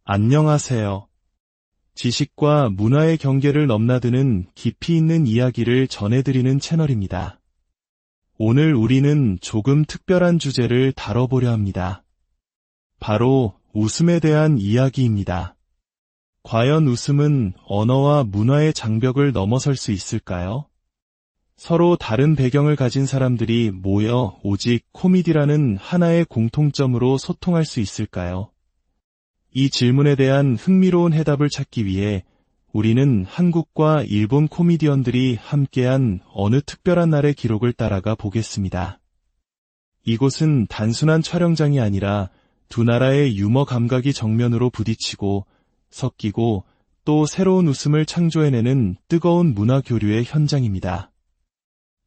안녕하세요. 지식과 문화의 경계를 넘나드는 깊이 있는 이야기를 전해드리는 채널입니다. 오늘 우리는 조금 특별한 주제를 다뤄보려 합니다. 바로 웃음에 대한 이야기입니다. 과연 웃음은 언어와 문화의 장벽을 넘어설 수 있을까요? 서로 다른 배경을 가진 사람들이 모여 오직 코미디라는 하나의 공통점으로 소통할 수 있을까요? 이 질문에 대한 흥미로운 해답을 찾기 위해 우리는 한국과 일본 코미디언들이 함께한 어느 특별한 날의 기록을 따라가 보겠습니다. 이곳은 단순한 촬영장이 아니라 두 나라의 유머 감각이 정면으로 부딪히고 섞이고 또 새로운 웃음을 창조해내는 뜨거운 문화 교류의 현장입니다.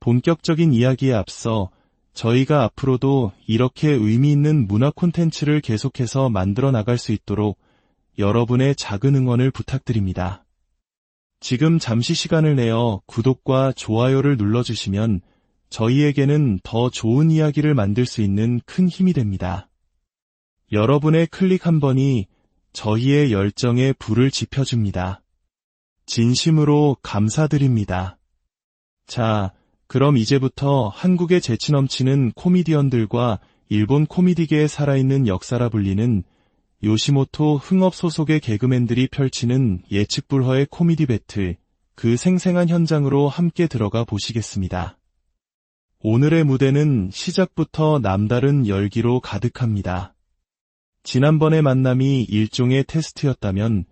본격적인 이야기에 앞서 저희가 앞으로도 이렇게 의미 있는 문화 콘텐츠를 계속해서 만들어 나갈 수 있도록 여러분의 작은 응원을 부탁드립니다. 지금 잠시 시간을 내어 구독과 좋아요를 눌러주시면 저희에게는 더 좋은 이야기를 만들 수 있는 큰 힘이 됩니다. 여러분의 클릭 한 번이 저희의 열정에 불을 지펴줍니다. 진심으로 감사드립니다. 자, 그럼 이제부터 한국의 재치 넘치는 코미디언들과 일본 코미디계의 살아있는 역사라 불리는 요시모토 흥업 소속의 개그맨들이 펼치는 예측 불허의 코미디 배틀, 그 생생한 현장으로 함께 들어가 보시겠습니다. 오늘의 무대는 시작부터 남다른 열기로 가득합니다. 지난번의 만남이 일종의 테스트였다면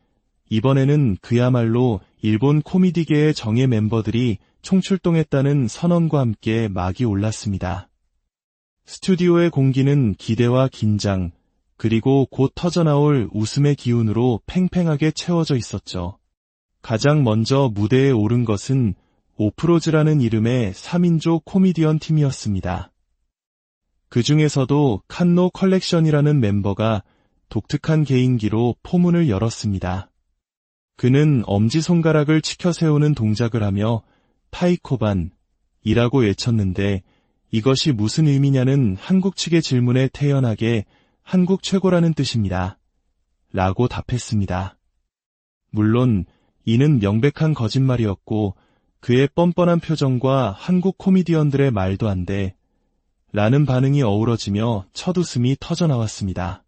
이번에는 그야말로 일본 코미디계의 정예 멤버들이 총출동했다는 선언과 함께 막이 올랐습니다. 스튜디오의 공기는 기대와 긴장, 그리고 곧 터져나올 웃음의 기운으로 팽팽하게 채워져 있었죠. 가장 먼저 무대에 오른 것은 오프로즈라는 이름의 3인조 코미디언 팀이었습니다. 그 중에서도 칸노 컬렉션이라는 멤버가 독특한 개인기로 포문을 열었습니다. 그는 엄지손가락을 치켜 세우는 동작을 하며 타이코반이라고 외쳤는데 이것이 무슨 의미냐는 한국 측의 질문에 태연하게 한국 최고라는 뜻입니다. 라고 답했습니다. 물론 이는 명백한 거짓말이었고 그의 뻔뻔한 표정과 한국 코미디언들의 말도 안 돼 라는 반응이 어우러지며 첫 웃음이 터져나왔습니다.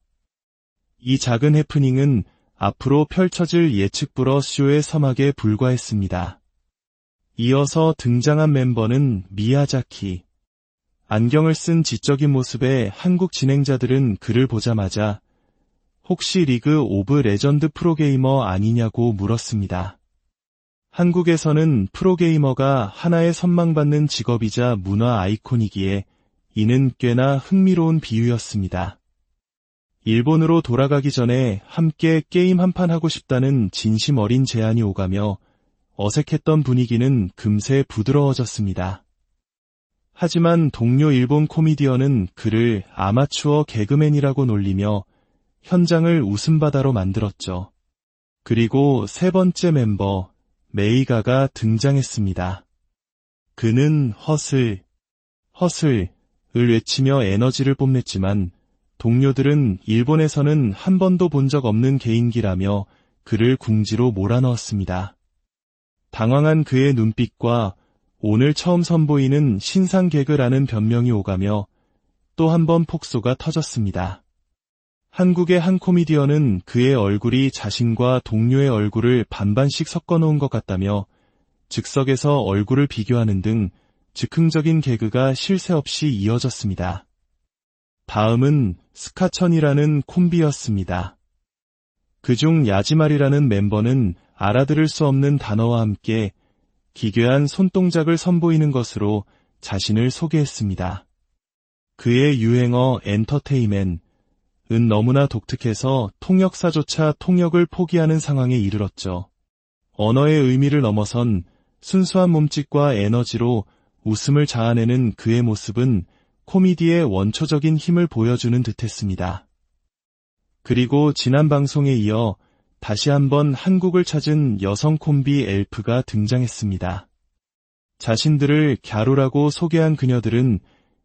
이 작은 해프닝은 앞으로 펼쳐질 예측 불허 쇼의 서막에 불과했습니다. 이어서 등장한 멤버는 미야자키. 안경을 쓴 지적인 모습의 한국 진행자들은 그를 보자마자 혹시 리그 오브 레전드 프로게이머 아니냐고 물었습니다. 한국에서는 프로게이머가 하나의 선망받는 직업이자 문화 아이콘이기에 이는 꽤나 흥미로운 비유였습니다. 일본으로 돌아가기 전에 함께 게임 한판 하고 싶다는 진심 어린 제안이 오가며 어색했던 분위기는 금세 부드러워졌습니다. 하지만 동료 일본 코미디언은 그를 아마추어 개그맨이라고 놀리며 현장을 웃음바다로 만들었죠. 그리고 세 번째 멤버 메이가가 등장했습니다. 그는 허슬을 외치며 에너지를 뽐냈지만 동료들은 일본에서는 한 번도 본 적 없는 개인기라며 그를 궁지로 몰아넣었습니다. 당황한 그의 눈빛과 오늘 처음 선보이는 신상 개그라는 변명이 오가며 또 한 번 폭소가 터졌습니다. 한국의 한 코미디언은 그의 얼굴이 자신과 동료의 얼굴을 반반씩 섞어놓은 것 같다며 즉석에서 얼굴을 비교하는 등 즉흥적인 개그가 쉴 새 없이 이어졌습니다. 다음은 스카천이라는 콤비였습니다. 그중 야지마리라는 멤버는 알아들을 수 없는 단어와 함께 기괴한 손동작을 선보이는 것으로 자신을 소개했습니다. 그의 유행어 엔터테인먼트는 너무나 독특해서 통역사조차 통역을 포기하는 상황에 이르렀죠. 언어의 의미를 넘어선 순수한 몸짓과 에너지로 웃음을 자아내는 그의 모습은 코미디의 원초적인 힘을 보여주는 듯했습니다. 그리고 지난 방송에 이어 다시 한번 한국을 찾은 여성 콤비 엘프가 등장했습니다. 자신들을 갸루라고 소개한 그녀들은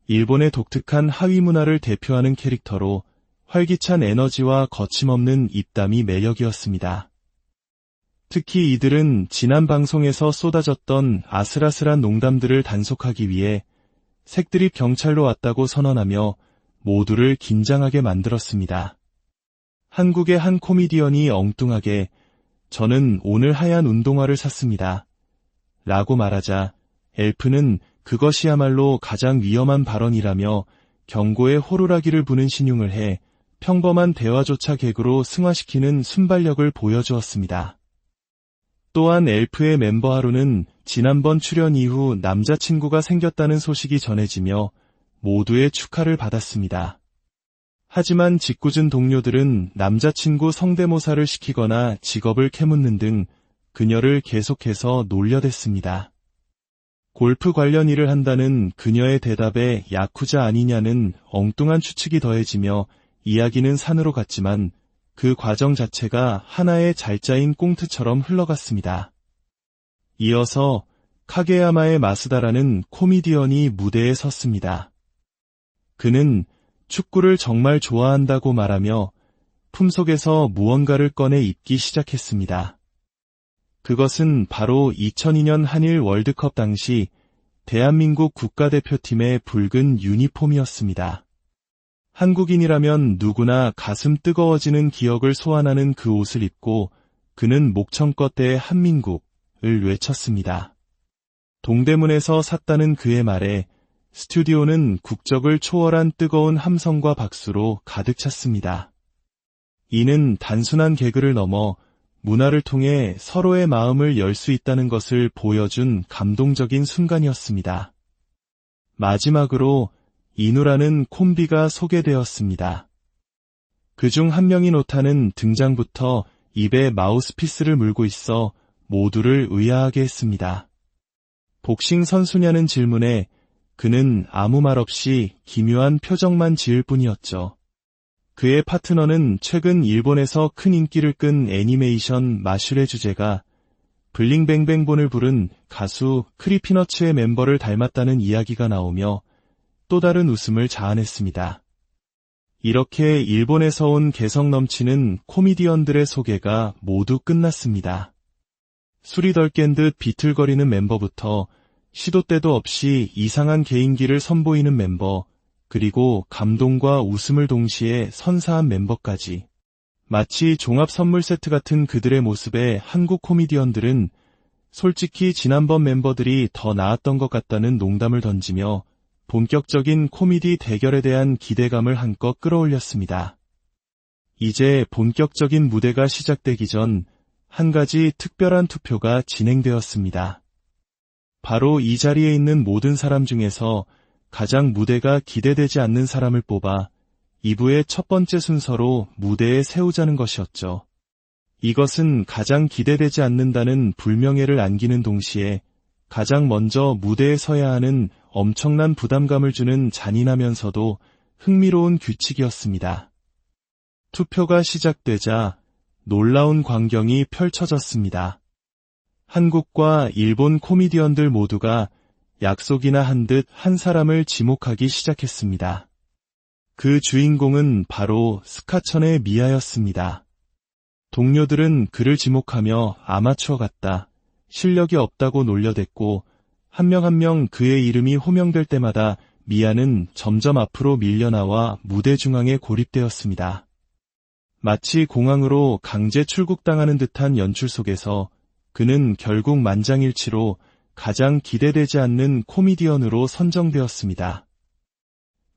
일본의 독특한 하위 문화를 대표하는 캐릭터로 활기찬 에너지와 거침없는 입담이 매력이었습니다. 특히 이들은 지난 방송에서 쏟아졌던 아슬아슬한 농담들을 단속하기 위해 색드립 경찰로 왔다고 선언하며 모두를 긴장하게 만들었습니다. 한국의 한 코미디언이 엉뚱하게 "저는 오늘 하얀 운동화를 샀습니다. 라고 말하자 엘프는 그것이야말로 가장 위험한 발언이라며 경고의 호루라기를 부는 신용을 해 평범한 대화조차 개그로 승화시키는 순발력을 보여주었습니다. 또한 엘프의 멤버 하루는 지난번 출연 이후 남자친구가 생겼다는 소식이 전해지며 모두의 축하를 받았습니다. 하지만 짓궂은 동료들은 남자친구 성대모사를 시키거나 직업을 캐묻는 등 그녀를 계속해서 놀려댔습니다. 골프 관련 일을 한다는 그녀의 대답에 야쿠자 아니냐는 엉뚱한 추측이 더해지며 이야기는 산으로 갔지만 그 과정 자체가 하나의 잘 짜인 꽁트처럼 흘러갔습니다. 이어서 카게야마의 마스다라는 코미디언이 무대에 섰습니다. 그는 축구를 정말 좋아한다고 말하며 품속에서 무언가를 꺼내 입기 시작했습니다. 그것은 바로 2002년 한일 월드컵 당시 대한민국 국가대표팀의 붉은 유니폼이었습니다. 한국인이라면 누구나 가슴 뜨거워지는 기억을 소환하는 그 옷을 입고 그는 목청껏 대 한민국을 외쳤습니다. 동대문에서 샀다는 그의 말에 스튜디오는 국적을 초월한 뜨거운 함성과 박수로 가득 찼습니다. 이는 단순한 개그를 넘어 문화를 통해 서로의 마음을 열 수 있다는 것을 보여준 감동적인 순간이었습니다. 마지막으로 이누라는 콤비가 소개되었습니다. 그중 한 명인 오타는 등장부터 입에 마우스피스를 물고 있어 모두를 의아하게 했습니다. 복싱 선수냐는 질문에 그는 아무 말 없이 기묘한 표정만 지을 뿐이었죠. 그의 파트너는 최근 일본에서 큰 인기를 끈 애니메이션 마슐의 주제가 블링뱅뱅본을 부른 가수 크리피너츠의 멤버를 닮았다는 이야기가 나오며 또 다른 웃음을 자아냈습니다. 이렇게 일본에서 온 개성 넘치는 코미디언들의 소개가 모두 끝났습니다. 술이 덜 깬 듯 비틀거리는 멤버부터 시도 때도 없이 이상한 개인기를 선보이는 멤버, 그리고 감동과 웃음을 동시에 선사한 멤버까지. 마치 종합 선물 세트 같은 그들의 모습에 한국 코미디언들은 솔직히 지난번 멤버들이 더 나았던 것 같다는 농담을 던지며 본격적인 코미디 대결에 대한 기대감을 한껏 끌어올렸습니다. 이제 본격적인 무대가 시작되기 전 한 가지 특별한 투표가 진행되었습니다. 바로 이 자리에 있는 모든 사람 중에서 가장 무대가 기대되지 않는 사람을 뽑아 2부의 첫 번째 순서로 무대에 세우자는 것이었죠. 이것은 가장 기대되지 않는다는 불명예를 안기는 동시에 가장 먼저 무대에 서야 하는 엄청난 부담감을 주는 잔인하면서도 흥미로운 규칙이었습니다. 투표가 시작되자 놀라운 광경이 펼쳐졌습니다. 한국과 일본 코미디언들 모두가 약속이나 한 듯 한 사람을 지목하기 시작했습니다. 그 주인공은 바로 스카천의 미아였습니다. 동료들은 그를 지목하며 아마추어 같다, 실력이 없다고 놀려댔고 한 명 한 명 그의 이름이 호명될 때마다 미아는 점점 앞으로 밀려나와 무대 중앙에 고립되었습니다. 마치 공항으로 강제 출국당하는 듯한 연출 속에서 그는 결국 만장일치로 가장 기대되지 않는 코미디언으로 선정되었습니다.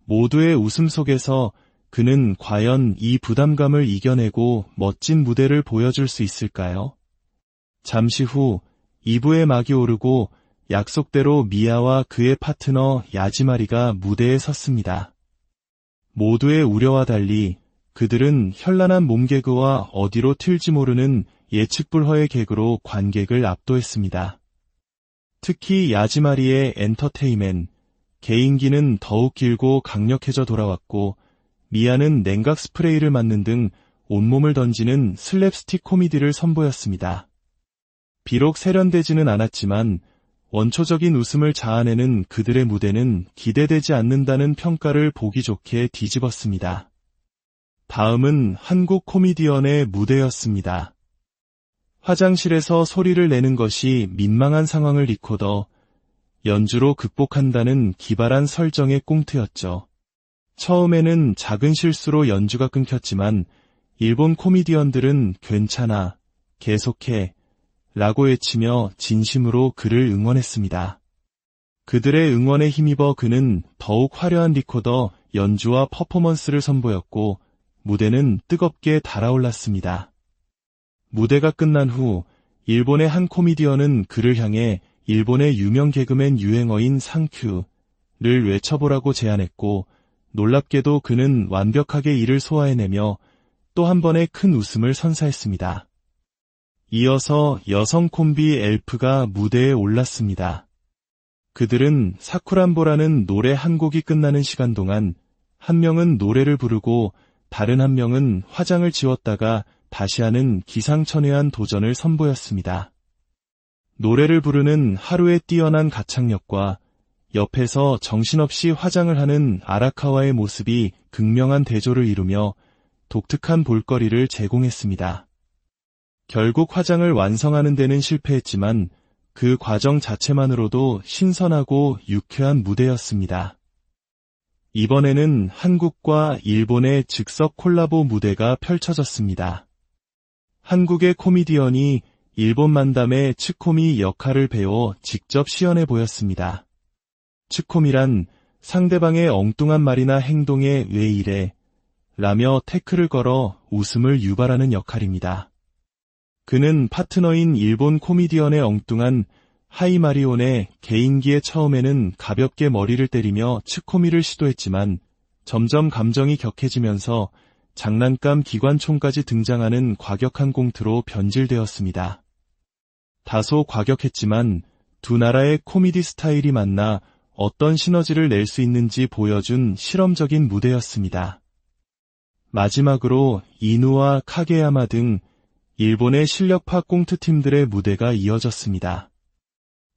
모두의 웃음 속에서 그는 과연 이 부담감을 이겨내고 멋진 무대를 보여줄 수 있을까요? 잠시 후 2부의 막이 오르고 약속대로 미아와 그의 파트너 야지마리가 무대에 섰습니다. 모두의 우려와 달리 그들은 현란한 몸개그와 어디로 튈지 모르는 예측불허의 개그로 관객을 압도했습니다. 특히 야지마리의 엔터테인먼트, 개인기는 더욱 길고 강력해져 돌아왔고 미아는 냉각 스프레이를 맞는 등 온몸을 던지는 슬랩스틱 코미디를 선보였습니다. 비록 세련되지는 않았지만 원초적인 웃음을 자아내는 그들의 무대는 기대되지 않는다는 평가를 보기 좋게 뒤집었습니다. 다음은 한국 코미디언의 무대였습니다. 화장실에서 소리를 내는 것이 민망한 상황을 리코더, 연주로 극복한다는 기발한 설정의 꽁트였죠. 처음에는 작은 실수로 연주가 끊겼지만 일본 코미디언들은 괜찮아, 계속해, 라고 외치며 진심으로 그를 응원했습니다. 그들의 응원에 힘입어 그는 더욱 화려한 리코더, 연주와 퍼포먼스를 선보였고 무대는 뜨겁게 달아올랐습니다. 무대가 끝난 후 일본의 한 코미디언은 그를 향해 일본의 유명 개그맨 유행어인 상큐를 외쳐보라고 제안했고 놀랍게도 그는 완벽하게 이를 소화해내며 또 한 번의 큰 웃음을 선사했습니다. 이어서 여성 콤비 엘프가 무대에 올랐습니다. 그들은 사쿠란보라는 노래 한 곡이 끝나는 시간 동안 한 명은 노래를 부르고 다른 한 명은 화장을 지웠다가 다시 하는 기상천외한 도전을 선보였습니다. 노래를 부르는 하루의 뛰어난 가창력과 옆에서 정신없이 화장을 하는 아라카와의 모습이 극명한 대조를 이루며 독특한 볼거리를 제공했습니다. 결국 화장을 완성하는 데는 실패했지만 그 과정 자체만으로도 신선하고 유쾌한 무대였습니다. 이번에는 한국과 일본의 즉석 콜라보 무대가 펼쳐졌습니다. 한국의 코미디언이 일본 만담의 츠코미 역할을 배워 직접 시연해 보였습니다. 츠코미란 상대방의 엉뚱한 말이나 행동에 왜 이래? 라며 태클을 걸어 웃음을 유발하는 역할입니다. 그는 파트너인 일본 코미디언의 엉뚱한 하이마리온의 개인기에 처음에는 가볍게 머리를 때리며 츠코미를 시도했지만 점점 감정이 격해지면서 장난감 기관총까지 등장하는 과격한 꽁트로 변질되었습니다. 다소 과격했지만 두 나라의 코미디 스타일이 만나 어떤 시너지를 낼 수 있는지 보여준 실험적인 무대였습니다. 마지막으로 이누와 카게야마 등 일본의 실력파 꽁트팀들의 무대가 이어졌습니다.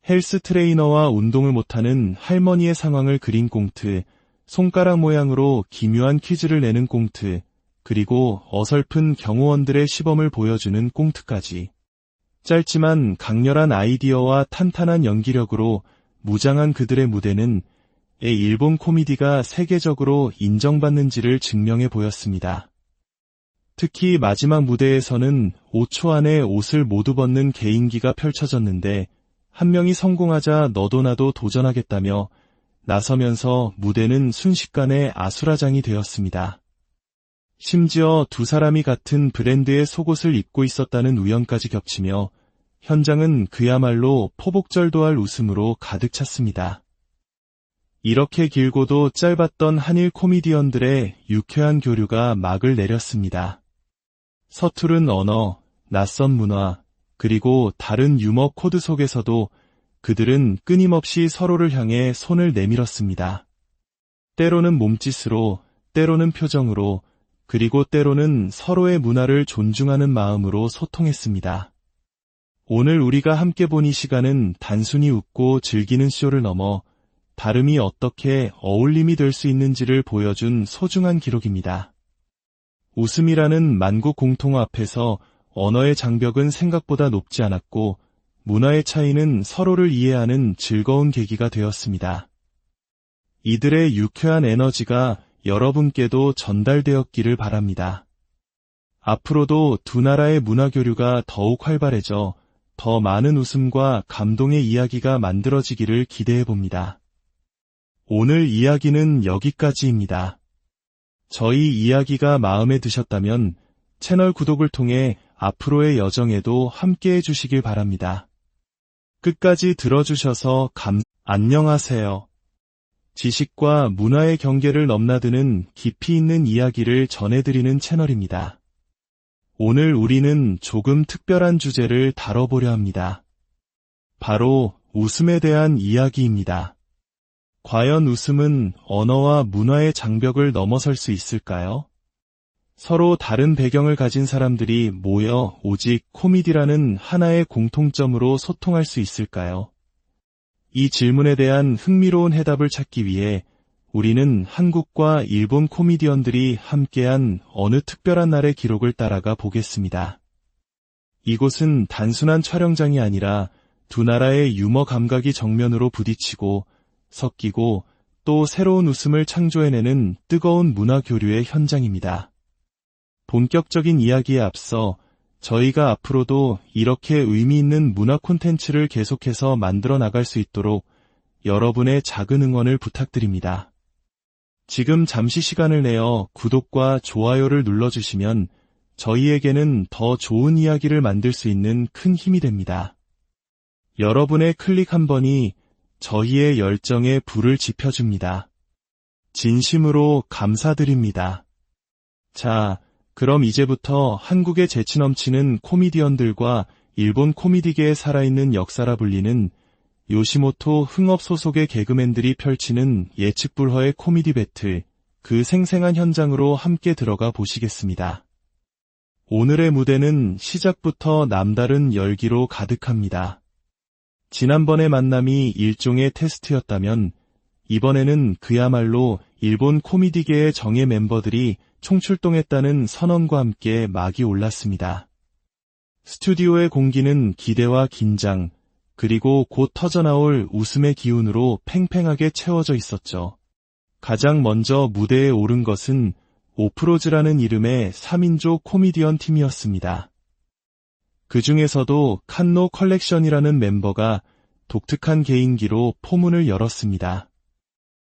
헬스 트레이너와 운동을 못하는 할머니의 상황을 그린 꽁트, 손가락 모양으로 기묘한 퀴즈를 내는 꽁트, 그리고 어설픈 경호원들의 시범을 보여주는 꽁트까지. 짧지만 강렬한 아이디어와 탄탄한 연기력으로 무장한 그들의 무대는 일본 코미디가 세계적으로 인정받는지를 증명해 보였습니다. 특히 마지막 무대에서는 5초 안에 옷을 모두 벗는 개인기가 펼쳐졌는데 한 명이 성공하자 너도 나도 도전하겠다며 나서면서 무대는 순식간에 아수라장이 되었습니다. 심지어 두 사람이 같은 브랜드의 속옷을 입고 있었다는 우연까지 겹치며 현장은 그야말로 포복절도할 웃음으로 가득 찼습니다. 이렇게 길고도 짧았던 한일 코미디언들의 유쾌한 교류가 막을 내렸습니다. 서투른 언어, 낯선 문화, 그리고 다른 유머 코드 속에서도 그들은 끊임없이 서로를 향해 손을 내밀었습니다. 때로는 몸짓으로, 때로는 표정으로, 그리고 때로는 서로의 문화를 존중하는 마음으로 소통했습니다. 오늘 우리가 함께 본 이 시간은 단순히 웃고 즐기는 쇼를 넘어 다름이 어떻게 어울림이 될 수 있는지를 보여준 소중한 기록입니다. 웃음이라는 만국 공통어 앞에서 언어의 장벽은 생각보다 높지 않았고 문화의 차이는 서로를 이해하는 즐거운 계기가 되었습니다. 이들의 유쾌한 에너지가 여러분께도 전달되었기를 바랍니다. 앞으로도 두 나라의 문화 교류가 더욱 활발해져 더 많은 웃음과 감동의 이야기가 만들어지기를 기대해 봅니다. 오늘 이야기는 여기까지입니다. 저희 이야기가 마음에 드셨다면 채널 구독을 통해 앞으로의 여정에도 함께해 주시길 바랍니다. 끝까지 들어주셔서 안녕하세요. 지식과 문화의 경계를 넘나드는 깊이 있는 이야기를 전해드리는 채널입니다. 오늘 우리는 조금 특별한 주제를 다뤄보려 합니다. 바로 웃음에 대한 이야기입니다. 과연 웃음은 언어와 문화의 장벽을 넘어설 수 있을까요? 서로 다른 배경을 가진 사람들이 모여 오직 코미디라는 하나의 공통점으로 소통할 수 있을까요? 이 질문에 대한 흥미로운 해답을 찾기 위해 우리는 한국과 일본 코미디언들이 함께한 어느 특별한 날의 기록을 따라가 보겠습니다. 이곳은 단순한 촬영장이 아니라 두 나라의 유머 감각이 정면으로 부딪히고 섞이고 또 새로운 웃음을 창조해내는 뜨거운 문화 교류의 현장입니다. 본격적인 이야기에 앞서 저희가 앞으로도 이렇게 의미 있는 문화 콘텐츠를 계속해서 만들어 나갈 수 있도록 여러분의 작은 응원을 부탁드립니다. 지금 잠시 시간을 내어 구독과 좋아요를 눌러주시면 저희에게는 더 좋은 이야기를 만들 수 있는 큰 힘이 됩니다. 여러분의 클릭 한 번이 저희의 열정에 불을 지펴줍니다. 진심으로 감사드립니다. 자, 그럼 이제부터 한국의 재치 넘치는 코미디언들과 일본 코미디계의 살아있는 역사라 불리는 요시모토 흥업 소속의 개그맨들이 펼치는 예측불허의 코미디 배틀, 그 생생한 현장으로 함께 들어가 보시겠습니다. 오늘의 무대는 시작부터 남다른 열기로 가득합니다. 지난번의 만남이 일종의 테스트였다면 이번에는 그야말로 일본 코미디계의 정예 멤버들이 총출동했다는 선언과 함께 막이 올랐습니다. 스튜디오의 공기는 기대와 긴장, 그리고 곧 터져나올 웃음의 기운으로 팽팽하게 채워져 있었죠. 가장 먼저 무대에 오른 것은 오프로즈라는 이름의 3인조 코미디언 팀이었습니다. 그 중에서도 칸노 컬렉션이라는 멤버가 독특한 개인기로 포문을 열었습니다.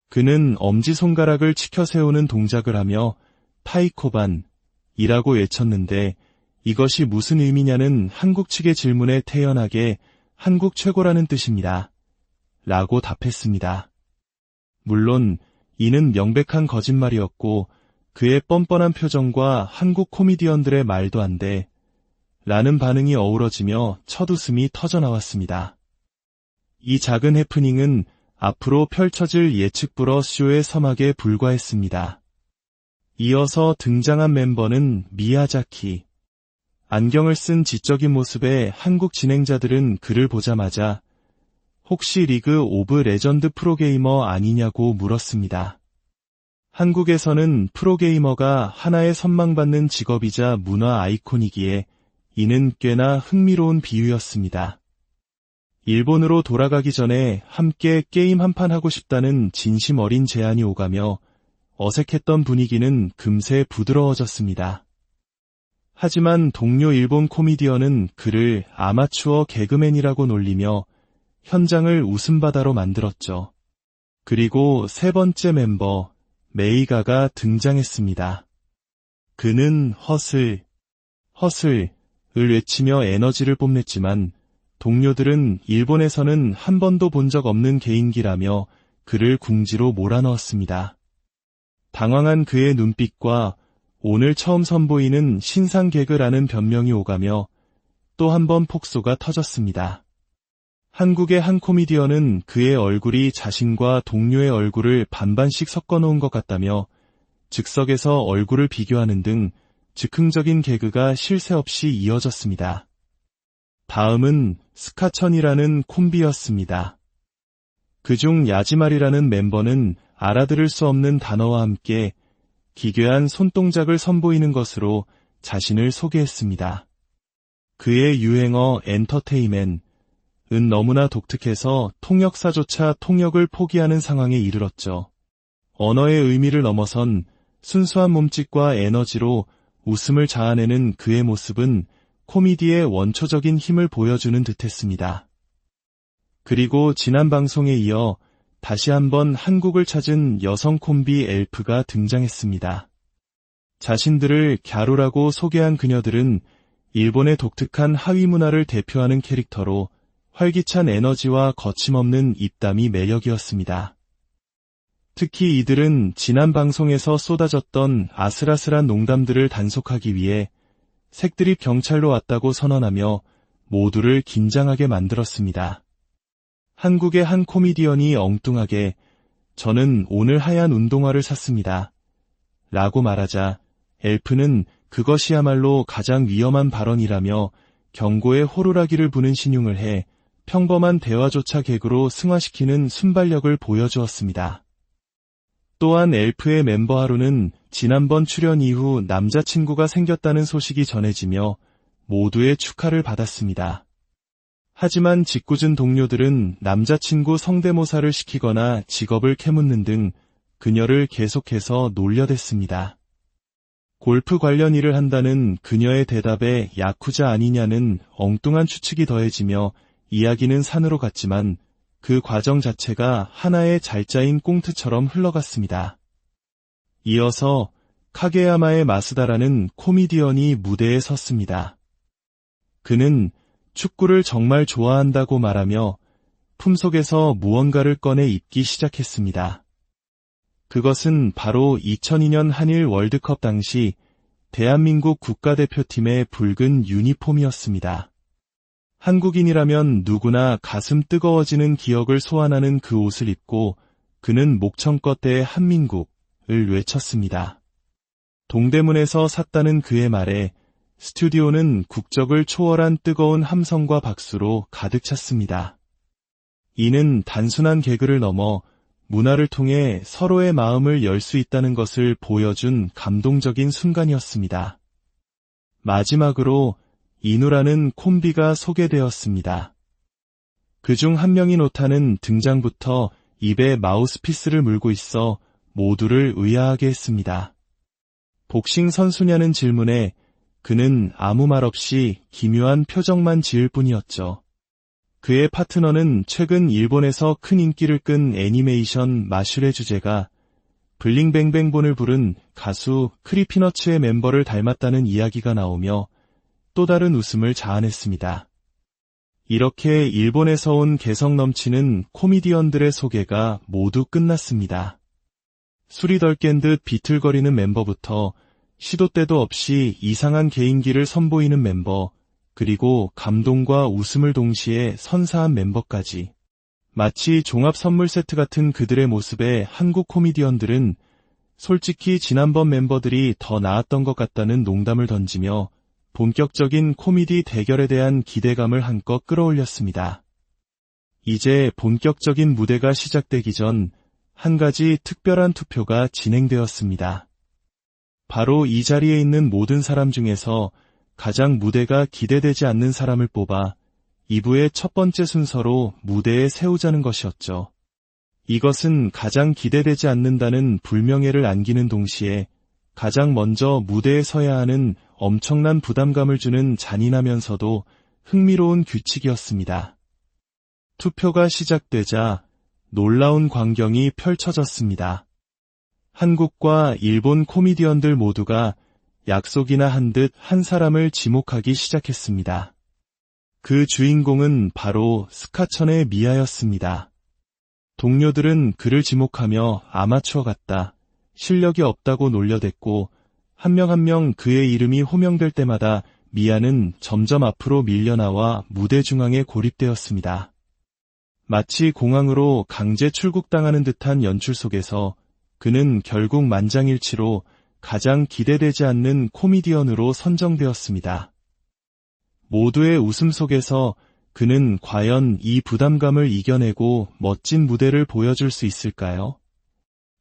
그는 엄지손가락을 치켜 세우는 동작을 하며 타이코반이라고 외쳤는데 이것이 무슨 의미냐는 한국 측의 질문에 태연하게 한국 최고라는 뜻입니다. 라고 답했습니다. 물론 이는 명백한 거짓말이었고 그의 뻔뻔한 표정과 한국 코미디언들의 말도 안 돼 라는 반응이 어우러지며 첫 웃음이 터져나왔습니다. 이 작은 해프닝은 앞으로 펼쳐질 예측불허 쇼의 서막에 불과했습니다. 이어서 등장한 멤버는 미야자키. 안경을 쓴 지적인 모습의 한국 진행자들은 그를 보자마자 혹시 리그 오브 레전드 프로게이머 아니냐고 물었습니다. 한국에서는 프로게이머가 하나의 선망받는 직업이자 문화 아이콘이기에 이는 꽤나 흥미로운 비유였습니다. 일본으로 돌아가기 전에 함께 게임 한판 하고 싶다는 진심 어린 제안이 오가며 어색했던 분위기는 금세 부드러워졌습니다. 하지만 동료 일본 코미디언은 그를 아마추어 개그맨이라고 놀리며 현장을 웃음바다로 만들었죠. 그리고 세 번째 멤버 메이가가 등장했습니다. 그는 허슬을 외치며 에너지를 뽐냈지만 동료들은 일본에서는 한 번도 본 적 없는 개인기라며 그를 궁지로 몰아넣었습니다. 당황한 그의 눈빛과 오늘 처음 선보이는 신상 개그라는 변명이 오가며 또 한 번 폭소가 터졌습니다. 한국의 한 코미디언은 그의 얼굴이 자신과 동료의 얼굴을 반반씩 섞어놓은 것 같다며 즉석에서 얼굴을 비교하는 등 즉흥적인 개그가 쉴 새 없이 이어졌습니다. 다음은 스카천이라는 콤비였습니다. 그중 야지마리라는 멤버는 알아들을 수 없는 단어와 함께 기괴한 손동작을 선보이는 것으로 자신을 소개했습니다. 그의 유행어 엔터테인먼트는 너무나 독특해서 통역사조차 통역을 포기하는 상황에 이르렀죠. 언어의 의미를 넘어선 순수한 몸짓과 에너지로 웃음을 자아내는 그의 모습은 코미디의 원초적인 힘을 보여주는 듯했습니다. 그리고 지난 방송에 이어 다시 한번 한국을 찾은 여성 콤비 엘프가 등장했습니다. 자신들을 갸루라고 소개한 그녀들은 일본의 독특한 하위 문화를 대표하는 캐릭터로 활기찬 에너지와 거침없는 입담이 매력이었습니다. 특히 이들은 지난 방송에서 쏟아졌던 아슬아슬한 농담들을 단속하기 위해 색드립 경찰로 왔다고 선언하며 모두를 긴장하게 만들었습니다. 한국의 한 코미디언이 엉뚱하게 저는 오늘 하얀 운동화를 샀습니다. 라고 말하자 엘프는 그것이야말로 가장 위험한 발언이라며 경고의 호루라기를 부는 신용을 해 평범한 대화조차 개그로 승화시키는 순발력을 보여주었습니다. 또한 엘프의 멤버 하루는 지난번 출연 이후 남자친구가 생겼다는 소식이 전해지며 모두의 축하를 받았습니다. 하지만 짓궂은 동료들은 남자친구 성대모사를 시키거나 직업을 캐묻는 등 그녀를 계속해서 놀려댔습니다. 골프 관련 일을 한다는 그녀의 대답에 야쿠자 아니냐는 엉뚱한 추측이 더해지며 이야기는 산으로 갔지만 그 과정 자체가 하나의 잘 짜인 꽁트처럼 흘러갔습니다. 이어서 카게야마의 마스다라는 코미디언이 무대에 섰습니다. 그는 축구를 정말 좋아한다고 말하며 품속에서 무언가를 꺼내 입기 시작했습니다. 그것은 바로 2002년 한일 월드컵 당시 대한민국 국가대표팀의 붉은 유니폼이었습니다. 한국인이라면 누구나 가슴 뜨거워지는 기억을 소환하는 그 옷을 입고 그는 목청껏 대 한민국을 외쳤습니다. 동대문에서 샀다는 그의 말에 스튜디오는 국적을 초월한 뜨거운 함성과 박수로 가득 찼습니다. 이는 단순한 개그를 넘어 문화를 통해 서로의 마음을 열 수 있다는 것을 보여준 감동적인 순간이었습니다. 마지막으로 이누라는 콤비가 소개되었습니다. 그중 한 명인 오타는 등장부터 입에 마우스피스를 물고 있어 모두를 의아하게 했습니다. 복싱 선수냐는 질문에 그는 아무 말 없이 기묘한 표정만 지을 뿐이었죠. 그의 파트너는 최근 일본에서 큰 인기를 끈 애니메이션 마슐의 주제가 블링뱅뱅본을 부른 가수 크리피너츠의 멤버를 닮았다는 이야기가 나오며 또 다른 웃음을 자아냈습니다. 이렇게 일본에서 온 개성 넘치는 코미디언들의 소개가 모두 끝났습니다. 술이 덜 깬 듯 비틀거리는 멤버부터 시도 때도 없이 이상한 개인기를 선보이는 멤버, 그리고 감동과 웃음을 동시에 선사한 멤버까지. 마치 종합 선물 세트 같은 그들의 모습에 한국 코미디언들은 솔직히 지난번 멤버들이 더 나았던 것 같다는 농담을 던지며 본격적인 코미디 대결에 대한 기대감을 한껏 끌어올렸습니다. 이제 본격적인 무대가 시작되기 전 한 가지 특별한 투표가 진행되었습니다. 바로 이 자리에 있는 모든 사람 중에서 가장 무대가 기대되지 않는 사람을 뽑아 2부의 첫 번째 순서로 무대에 세우자는 것이었죠. 이것은 가장 기대되지 않는다는 불명예를 안기는 동시에 가장 먼저 무대에 서야 하는 엄청난 부담감을 주는 잔인하면서도 흥미로운 규칙이었습니다. 투표가 시작되자 놀라운 광경이 펼쳐졌습니다. 한국과 일본 코미디언들 모두가 약속이나 한 듯 한 사람을 지목하기 시작했습니다. 그 주인공은 바로 스카천의 미아였습니다. 동료들은 그를 지목하며 아마추어 같다, 실력이 없다고 놀려댔고 한 명 한 명 그의 이름이 호명될 때마다 미아는 점점 앞으로 밀려나와 무대 중앙에 고립되었습니다. 마치 공항으로 강제 출국당하는 듯한 연출 속에서 그는 결국 만장일치로 가장 기대되지 않는 코미디언으로 선정되었습니다. 모두의 웃음 속에서 그는 과연 이 부담감을 이겨내고 멋진 무대를 보여줄 수 있을까요?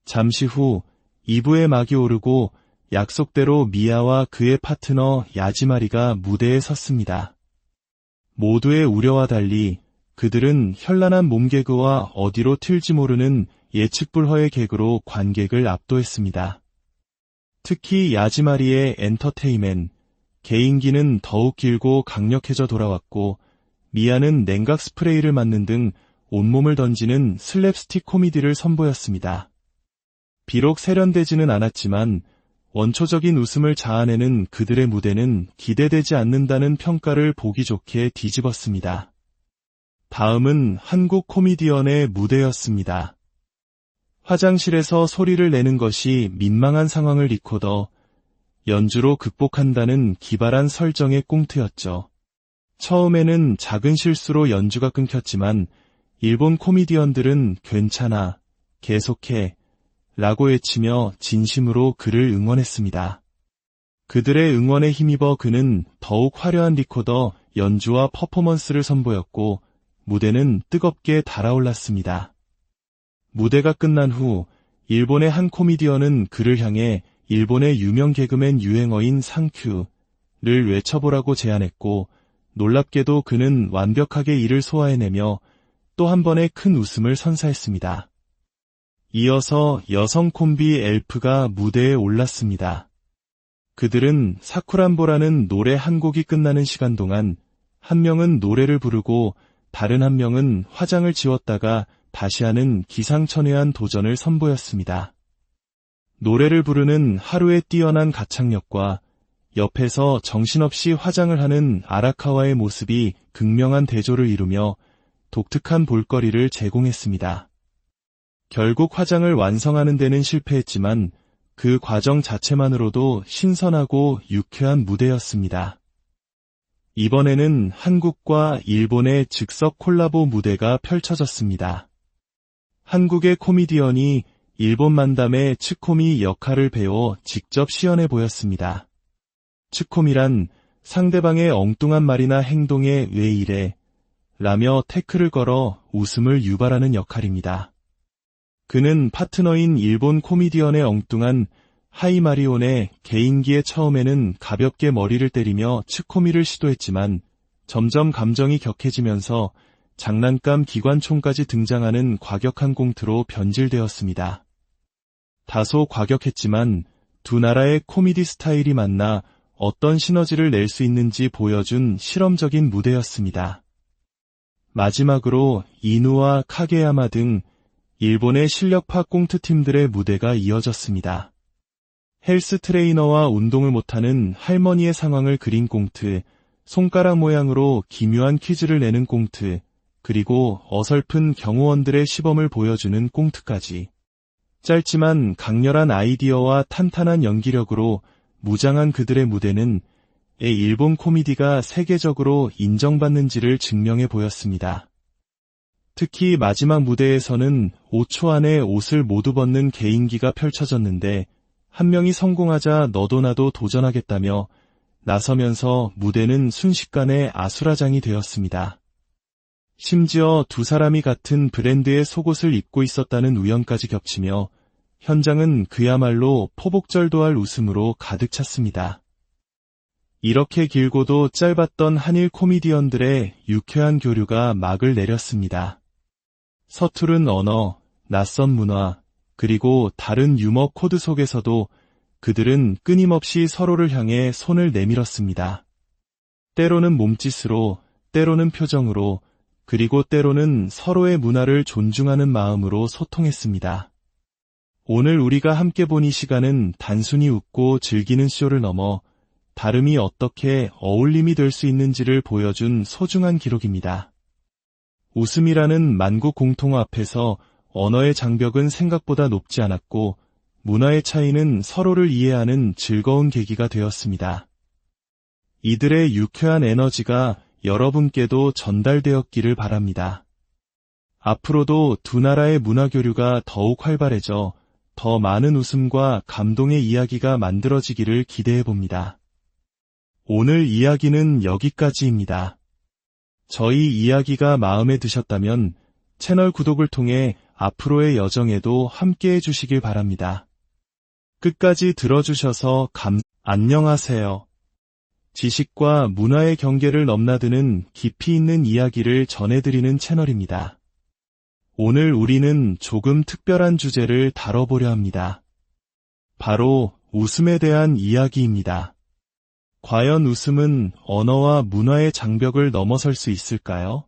잠시 후 2부의 막이 오르고 약속대로 미아와 그의 파트너 야지마리가 무대에 섰습니다. 모두의 우려와 달리 그들은 현란한 몸개그와 어디로 튈지 모르는 예측불허의 개그로 관객을 압도했습니다. 특히 야지마리의 엔터테인먼트, 개인기는 더욱 길고 강력해져 돌아왔고 미아는 냉각 스프레이를 맞는 등 온몸을 던지는 슬랩스틱 코미디를 선보였습니다. 비록 세련되지는 않았지만 원초적인 웃음을 자아내는 그들의 무대는 기대되지 않는다는 평가를 보기 좋게 뒤집었습니다. 다음은 한국 코미디언의 무대였습니다. 화장실에서 소리를 내는 것이 민망한 상황을 리코더, 연주로 극복한다는 기발한 설정의 꽁트였죠. 처음에는 작은 실수로 연주가 끊겼지만 일본 코미디언들은 괜찮아, 계속해, 라고 외치며 진심으로 그를 응원했습니다. 그들의 응원에 힘입어 그는 더욱 화려한 리코더, 연주와 퍼포먼스를 선보였고 무대는 뜨겁게 달아올랐습니다. 무대가 끝난 후 일본의 한 코미디언은 그를 향해 일본의 유명 개그맨 유행어인 상큐를 외쳐보라고 제안했고, 놀랍게도 그는 완벽하게 이를 소화해내며 또 한 번의 큰 웃음을 선사했습니다. 이어서 여성 콤비 엘프가 무대에 올랐습니다. 그들은 사쿠란보라는 노래 한 곡이 끝나는 시간 동안 한 명은 노래를 부르고 다른 한 명은 화장을 지웠다가 다시 하는 기상천외한 도전을 선보였습니다. 노래를 부르는 하루의 뛰어난 가창력과 옆에서 정신없이 화장을 하는 아라카와의 모습이 극명한 대조를 이루며 독특한 볼거리를 제공했습니다. 결국 화장을 완성하는 데는 실패했지만 그 과정 자체만으로도 신선하고 유쾌한 무대였습니다. 이번에는 한국과 일본의 즉석 콜라보 무대가 펼쳐졌습니다. 한국의 코미디언이 일본 만담의 츠코미 역할을 배워 직접 시연해 보였습니다. 츠코미란 상대방의 엉뚱한 말이나 행동에 왜 이래? 라며 태클을 걸어 웃음을 유발하는 역할입니다. 그는 파트너인 일본 코미디언의 엉뚱한 하이마리온의 개인기에 처음에는 가볍게 머리를 때리며 츠코미를 시도했지만 점점 감정이 격해지면서 장난감 기관총까지 등장하는 과격한 꽁트로 변질되었습니다. 다소 과격했지만 두 나라의 코미디 스타일이 만나 어떤 시너지를 낼 수 있는지 보여준 실험적인 무대였습니다. 마지막으로 이누와 카게야마 등 일본의 실력파 꽁트팀들의 무대가 이어졌습니다. 헬스 트레이너와 운동을 못하는 할머니의 상황을 그린 꽁트, 손가락 모양으로 기묘한 퀴즈를 내는 꽁트, 그리고 어설픈 경호원들의 시범을 보여주는 꽁트까지. 짧지만 강렬한 아이디어와 탄탄한 연기력으로 무장한 그들의 무대는 일본 코미디가 세계적으로 인정받는지를 증명해 보였습니다. 특히 마지막 무대에서는 5초 안에 옷을 모두 벗는 개인기가 펼쳐졌는데 한 명이 성공하자 너도 나도 도전하겠다며 나서면서 무대는 순식간에 아수라장이 되었습니다. 심지어 두 사람이 같은 브랜드의 속옷을 입고 있었다는 우연까지 겹치며 현장은 그야말로 포복절도할 웃음으로 가득 찼습니다. 이렇게 길고도 짧았던 한일 코미디언들의 유쾌한 교류가 막을 내렸습니다. 서투른 언어, 낯선 문화, 그리고 다른 유머 코드 속에서도 그들은 끊임없이 서로를 향해 손을 내밀었습니다. 때로는 몸짓으로, 때로는 표정으로, 그리고 때로는 서로의 문화를 존중하는 마음으로 소통했습니다. 오늘 우리가 함께 본 이 시간은 단순히 웃고 즐기는 쇼를 넘어 다름이 어떻게 어울림이 될 수 있는지를 보여준 소중한 기록입니다. 웃음이라는 만국 공통어 앞에서 언어의 장벽은 생각보다 높지 않았고 문화의 차이는 서로를 이해하는 즐거운 계기가 되었습니다. 이들의 유쾌한 에너지가 여러분께도 전달되었기를 바랍니다. 앞으로도 두 나라의 문화 교류가 더욱 활발해져 더 많은 웃음과 감동의 이야기가 만들어지기를 기대해 봅니다. 오늘 이야기는 여기까지입니다. 저희 이야기가 마음에 드셨다면 채널 구독을 통해 앞으로의 여정에도 함께해 주시길 바랍니다. 끝까지 들어주셔서 안녕하세요. 지식과 문화의 경계를 넘나드는 깊이 있는 이야기를 전해드리는 채널입니다. 오늘 우리는 조금 특별한 주제를 다뤄보려 합니다. 바로 웃음에 대한 이야기입니다. 과연 웃음은 언어와 문화의 장벽을 넘어설 수 있을까요?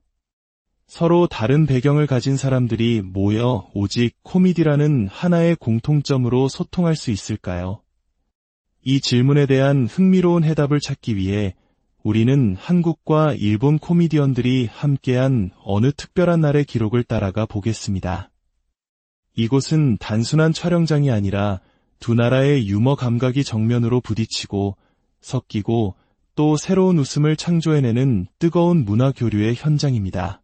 서로 다른 배경을 가진 사람들이 모여 오직 코미디라는 하나의 공통점으로 소통할 수 있을까요? 이 질문에 대한 흥미로운 해답을 찾기 위해 우리는 한국과 일본 코미디언들이 함께한 어느 특별한 날의 기록을 따라가 보겠습니다. 이곳은 단순한 촬영장이 아니라 두 나라의 유머 감각이 정면으로 부딪히고 섞이고 또 새로운 웃음을 창조해내는 뜨거운 문화 교류의 현장입니다.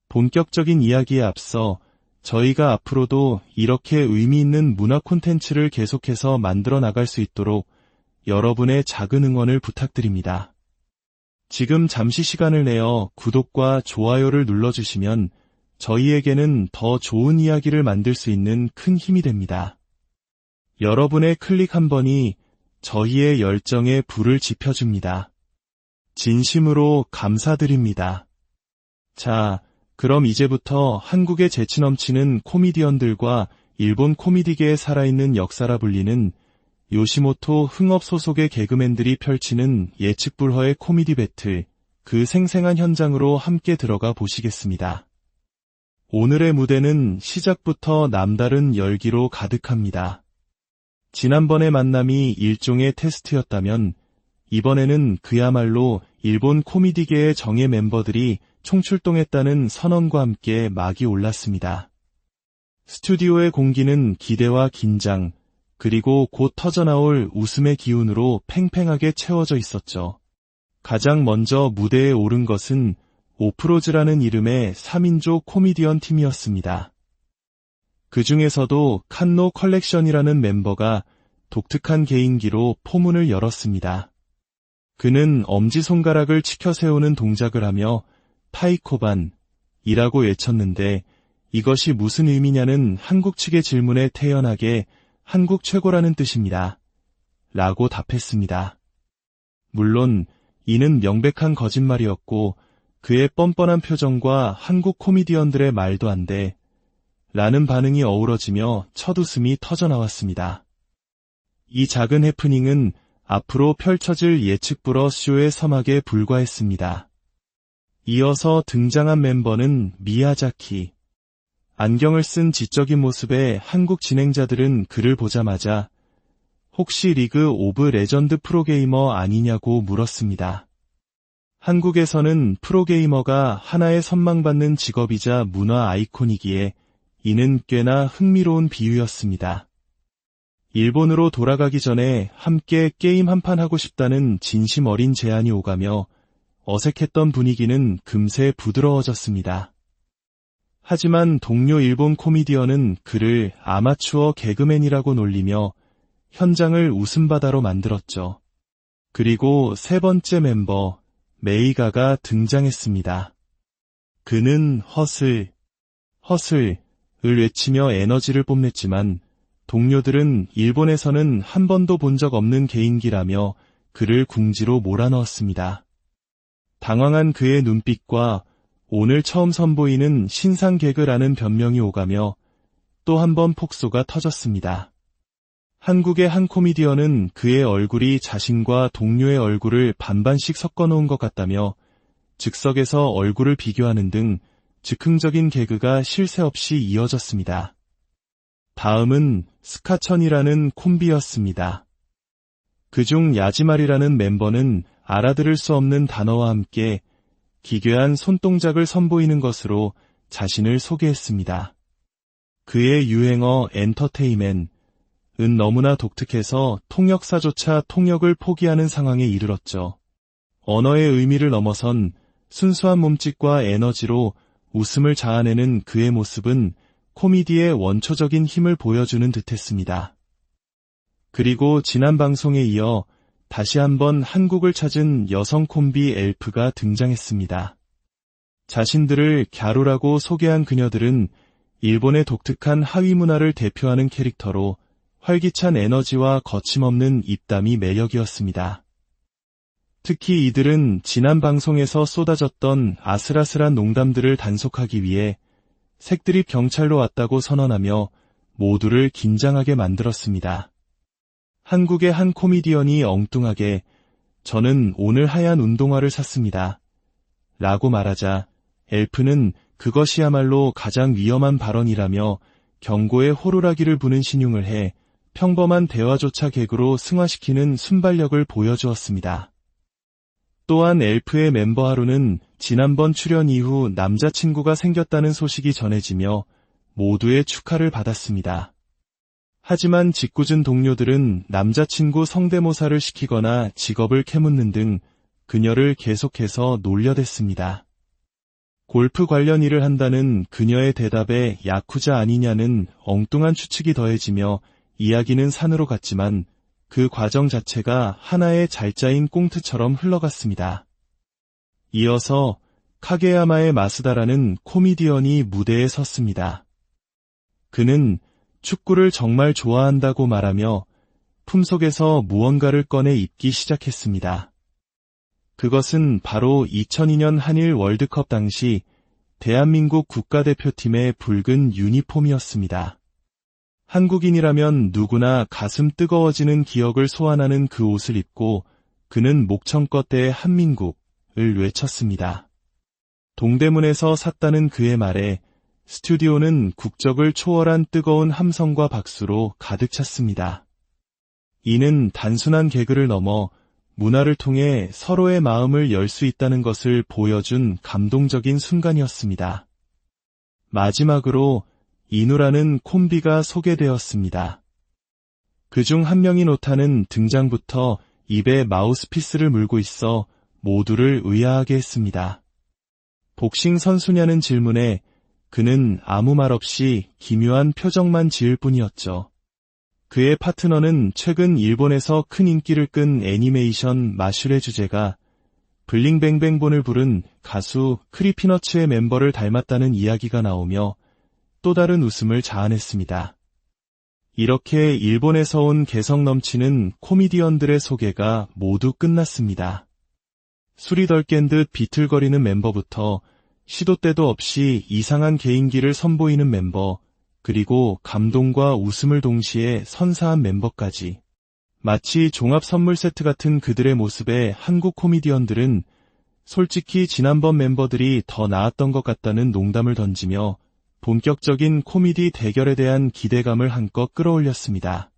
본격적인 이야기에 앞서 저희가 앞으로도 이렇게 의미 있는 문화 콘텐츠를 계속해서 만들어 나갈 수 있도록 여러분의 작은 응원을 부탁드립니다. 지금 잠시 시간을 내어 구독과 좋아요를 눌러주시면 저희에게는 더 좋은 이야기를 만들 수 있는 큰 힘이 됩니다. 여러분의 클릭 한 번이 저희의 열정에 불을 지펴줍니다. 진심으로 감사드립니다. 자, 그럼 이제부터 한국의 재치 넘치는 코미디언들과 일본 코미디계의 살아있는 역사라 불리는 요시모토 흥업 소속의 개그맨들이 펼치는 예측불허의 코미디 배틀, 그 생생한 현장으로 함께 들어가 보시겠습니다. 오늘의 무대는 시작부터 남다른 열기로 가득합니다. 지난번의 만남이 일종의 테스트였다면 이번에는 그야말로 일본 코미디계의 정예 멤버들이 총출동했다는 선언과 함께 막이 올랐습니다. 스튜디오의 공기는 기대와 긴장, 그리고 곧 터져나올 웃음의 기운으로 팽팽하게 채워져 있었죠. 가장 먼저 무대에 오른 것은 오프로즈라는 이름의 3인조 코미디언 팀이었습니다. 그 중에서도 칸노 컬렉션이라는 멤버가 독특한 개인기로 포문을 열었습니다. 그는 엄지손가락을 치켜 세우는 동작을 하며 타이코반이라고 외쳤는데 이것이 무슨 의미냐는 한국 측의 질문에 태연하게 한국 최고라는 뜻입니다. 라고 답했습니다. 물론 이는 명백한 거짓말이었고 그의 뻔뻔한 표정과 한국 코미디언들의 말도 안 돼 라는 반응이 어우러지며 첫웃음이 터져나왔습니다. 이 작은 해프닝은 앞으로 펼쳐질 예측불허 쇼의 서막에 불과했습니다. 이어서 등장한 멤버는 미야자키. 안경을 쓴 지적인 모습의 한국 진행자들은 그를 보자마자 혹시 리그 오브 레전드 프로게이머 아니냐고 물었습니다. 한국에서는 프로게이머가 하나의 선망받는 직업이자 문화 아이콘이기에 이는 꽤나 흥미로운 비유였습니다. 일본으로 돌아가기 전에 함께 게임 한판 하고 싶다는 진심 어린 제안이 오가며 어색했던 분위기는 금세 부드러워졌습니다. 하지만 동료 일본 코미디언은 그를 아마추어 개그맨이라고 놀리며 현장을 웃음바다로 만들었죠. 그리고 세 번째 멤버 메이가가 등장했습니다. 그는 허슬을 외치며 에너지를 뽐냈지만 동료들은 일본에서는 한 번도 본 적 없는 개인기라며 그를 궁지로 몰아넣었습니다. 당황한 그의 눈빛과 오늘 처음 선보이는 신상 개그라는 변명이 오가며 또 한 번 폭소가 터졌습니다. 한국의 한 코미디언은 그의 얼굴이 자신과 동료의 얼굴을 반반씩 섞어놓은 것 같다며 즉석에서 얼굴을 비교하는 등 즉흥적인 개그가 쉴 새 없이 이어졌습니다. 다음은 스카천이라는 콤비였습니다. 그중 야지마리라는 멤버는 알아들을 수 없는 단어와 함께 기괴한 손동작을 선보이는 것으로 자신을 소개했습니다. 그의 유행어 엔터테인먼트는 너무나 독특해서 통역사조차 통역을 포기하는 상황에 이르렀죠. 언어의 의미를 넘어선 순수한 몸짓과 에너지로 웃음을 자아내는 그의 모습은 코미디의 원초적인 힘을 보여주는 듯했습니다. 그리고 지난 방송에 이어 다시 한번 한국을 찾은 여성 콤비 엘프가 등장했습니다. 자신들을 갸루라고 소개한 그녀들은 일본의 독특한 하위 문화를 대표하는 캐릭터로 활기찬 에너지와 거침없는 입담이 매력이었습니다. 특히 이들은 지난 방송에서 쏟아졌던 아슬아슬한 농담들을 단속하기 위해 색드립 경찰로 왔다고 선언하며 모두를 긴장하게 만들었습니다. 한국의 한 코미디언이 엉뚱하게 저는 오늘 하얀 운동화를 샀습니다. 라고 말하자 엘프는 그것이야말로 가장 위험한 발언이라며 경고의 호루라기를 부는 신용을 해 평범한 대화조차 개그로 승화시키는 순발력을 보여주었습니다. 또한 엘프의 멤버 하루는 지난번 출연 이후 남자친구가 생겼다는 소식이 전해지며 모두의 축하를 받았습니다. 하지만 짓궂은 동료들은 남자친구 성대모사를 시키거나 직업을 캐묻는 등 그녀를 계속해서 놀려댔습니다. 골프 관련 일을 한다는 그녀의 대답에 야쿠자 아니냐는 엉뚱한 추측이 더해지며 이야기는 산으로 갔지만 그 과정 자체가 하나의 잘 짜인 꽁트처럼 흘러갔습니다. 이어서 카게야마의 마스다라는 코미디언이 무대에 섰습니다. 그는 축구를 정말 좋아한다고 말하며 품속에서 무언가를 꺼내 입기 시작했습니다. 그것은 바로 2002년 한일 월드컵 당시 대한민국 국가대표팀의 붉은 유니폼이었습니다. 한국인이라면 누구나 가슴 뜨거워지는 기억을 소환하는 그 옷을 입고 그는 목청껏 대한민국을 외쳤습니다. 동대문에서 샀다는 그의 말에 스튜디오는 국적을 초월한 뜨거운 함성과 박수로 가득 찼습니다. 이는 단순한 개그를 넘어 문화를 통해 서로의 마음을 열 수 있다는 것을 보여준 감동적인 순간이었습니다. 마지막으로 이누라는 콤비가 소개되었습니다. 그중 한 명인 오타는 등장부터 입에 마우스피스를 물고 있어 모두를 의아하게 했습니다. 복싱 선수냐는 질문에 그는 아무 말 없이 기묘한 표정만 지을 뿐이었죠. 그의 파트너는 최근 일본에서 큰 인기를 끈 애니메이션 마슐의 주제가 블링뱅뱅본을 부른 가수 크리피너츠의 멤버를 닮았다는 이야기가 나오며 또 다른 웃음을 자아냈습니다. 이렇게 일본에서 온 개성 넘치는 코미디언들의 소개가 모두 끝났습니다. 술이 덜 깬 듯 비틀거리는 멤버부터 시도 때도 없이 이상한 개인기를 선보이는 멤버, 그리고 감동과 웃음을 동시에 선사한 멤버까지. 마치 종합 선물 세트 같은 그들의 모습에 한국 코미디언들은 솔직히 지난번 멤버들이 더 나았던 것 같다는 농담을 던지며 본격적인 코미디 대결에 대한 기대감을 한껏 끌어올렸습니다.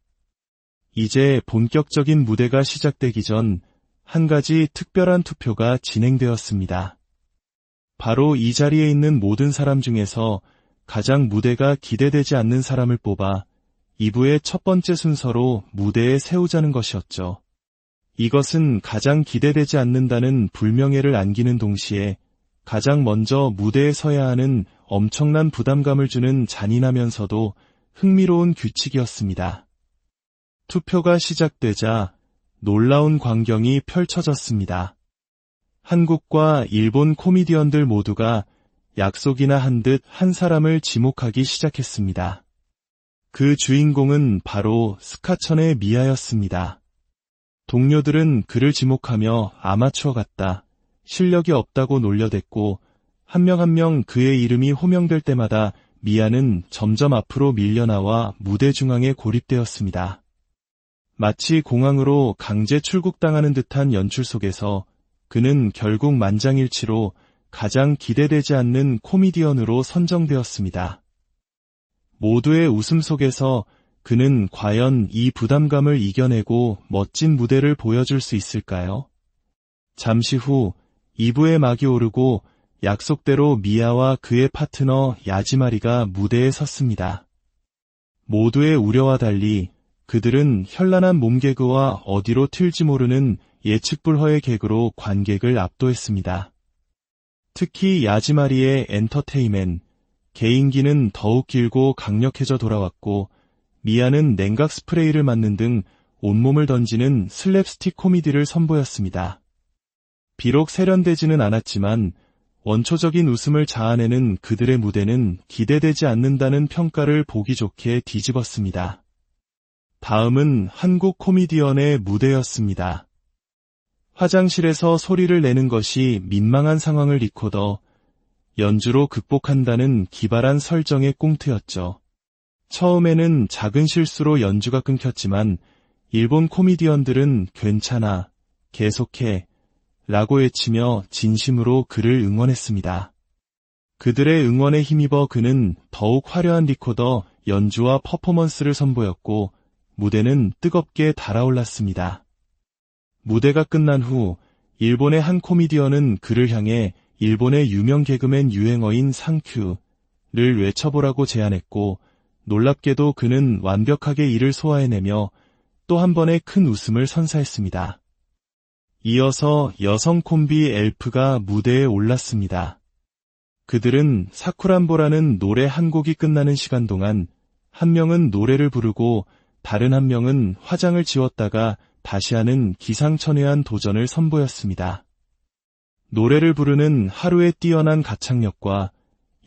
이제 본격적인 무대가 시작되기 전 한 가지 특별한 투표가 진행되었습니다. 바로 이 자리에 있는 모든 사람 중에서 가장 무대가 기대되지 않는 사람을 뽑아 2부의 첫 번째 순서로 무대에 세우자는 것이었죠. 이것은 가장 기대되지 않는다는 불명예를 안기는 동시에 가장 먼저 무대에 서야 하는 엄청난 부담감을 주는 잔인하면서도 흥미로운 규칙이었습니다. 투표가 시작되자 놀라운 광경이 펼쳐졌습니다. 한국과 일본 코미디언들 모두가 약속이나 한 듯 한 사람을 지목하기 시작했습니다. 그 주인공은 바로 스카천의 미아였습니다. 동료들은 그를 지목하며 아마추어 같다, 실력이 없다고 놀려댔고 한 명 한 명 그의 이름이 호명될 때마다 미아는 점점 앞으로 밀려나와 무대 중앙에 고립되었습니다. 마치 공항으로 강제 출국당하는 듯한 연출 속에서 그는 결국 만장일치로 가장 기대되지 않는 코미디언으로 선정되었습니다. 모두의 웃음 속에서 그는 과연 이 부담감을 이겨내고 멋진 무대를 보여줄 수 있을까요? 잠시 후 2부의 막이 오르고 약속대로 미아와 그의 파트너 야지마리가 무대에 섰습니다. 모두의 우려와 달리 그들은 현란한 몸개그와 어디로 튈지 모르는 예측불허의 개그로 관객을 압도했습니다. 특히 야지마리의 엔터테인먼트, 개인기는 더욱 길고 강력해져 돌아왔고 미아는 냉각 스프레이를 맞는 등 온몸을 던지는 슬랩스틱 코미디를 선보였습니다. 비록 세련되지는 않았지만 원초적인 웃음을 자아내는 그들의 무대는 기대되지 않는다는 평가를 보기 좋게 뒤집었습니다. 다음은 한국 코미디언의 무대였습니다. 화장실에서 소리를 내는 것이 민망한 상황을 리코더, 연주로 극복한다는 기발한 설정의 꽁트였죠. 처음에는 작은 실수로 연주가 끊겼지만 일본 코미디언들은 괜찮아, 계속해, 라고 외치며 진심으로 그를 응원했습니다. 그들의 응원에 힘입어 그는 더욱 화려한 리코더, 연주와 퍼포먼스를 선보였고 무대는 뜨겁게 달아올랐습니다. 무대가 끝난 후 일본의 한 코미디언은 그를 향해 일본의 유명 개그맨 유행어인 상큐를 외쳐보라고 제안했고 놀랍게도 그는 완벽하게 이를 소화해내며 또 한 번의 큰 웃음을 선사했습니다. 이어서 여성 콤비 엘프가 무대에 올랐습니다. 그들은 사쿠란보라는 노래 한 곡이 끝나는 시간 동안 한 명은 노래를 부르고 다른 한 명은 화장을 지웠다가 다시 하는 기상천외한 도전을 선보였습니다. 노래를 부르는 하루의 뛰어난 가창력과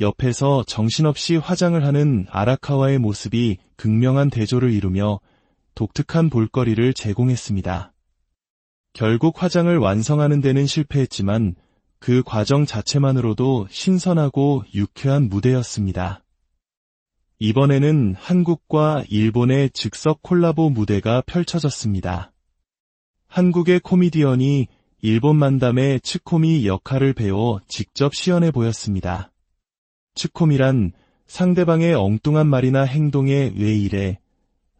옆에서 정신없이 화장을 하는 아라카와의 모습이 극명한 대조를 이루며 독특한 볼거리를 제공했습니다. 결국 화장을 완성하는 데는 실패했지만 그 과정 자체만으로도 신선하고 유쾌한 무대였습니다. 이번에는 한국과 일본의 즉석 콜라보 무대가 펼쳐졌습니다. 한국의 코미디언이 일본 만담의 츠코미 역할을 배워 직접 시연해 보였습니다. 츠코미란 상대방의 엉뚱한 말이나 행동에 왜 이래?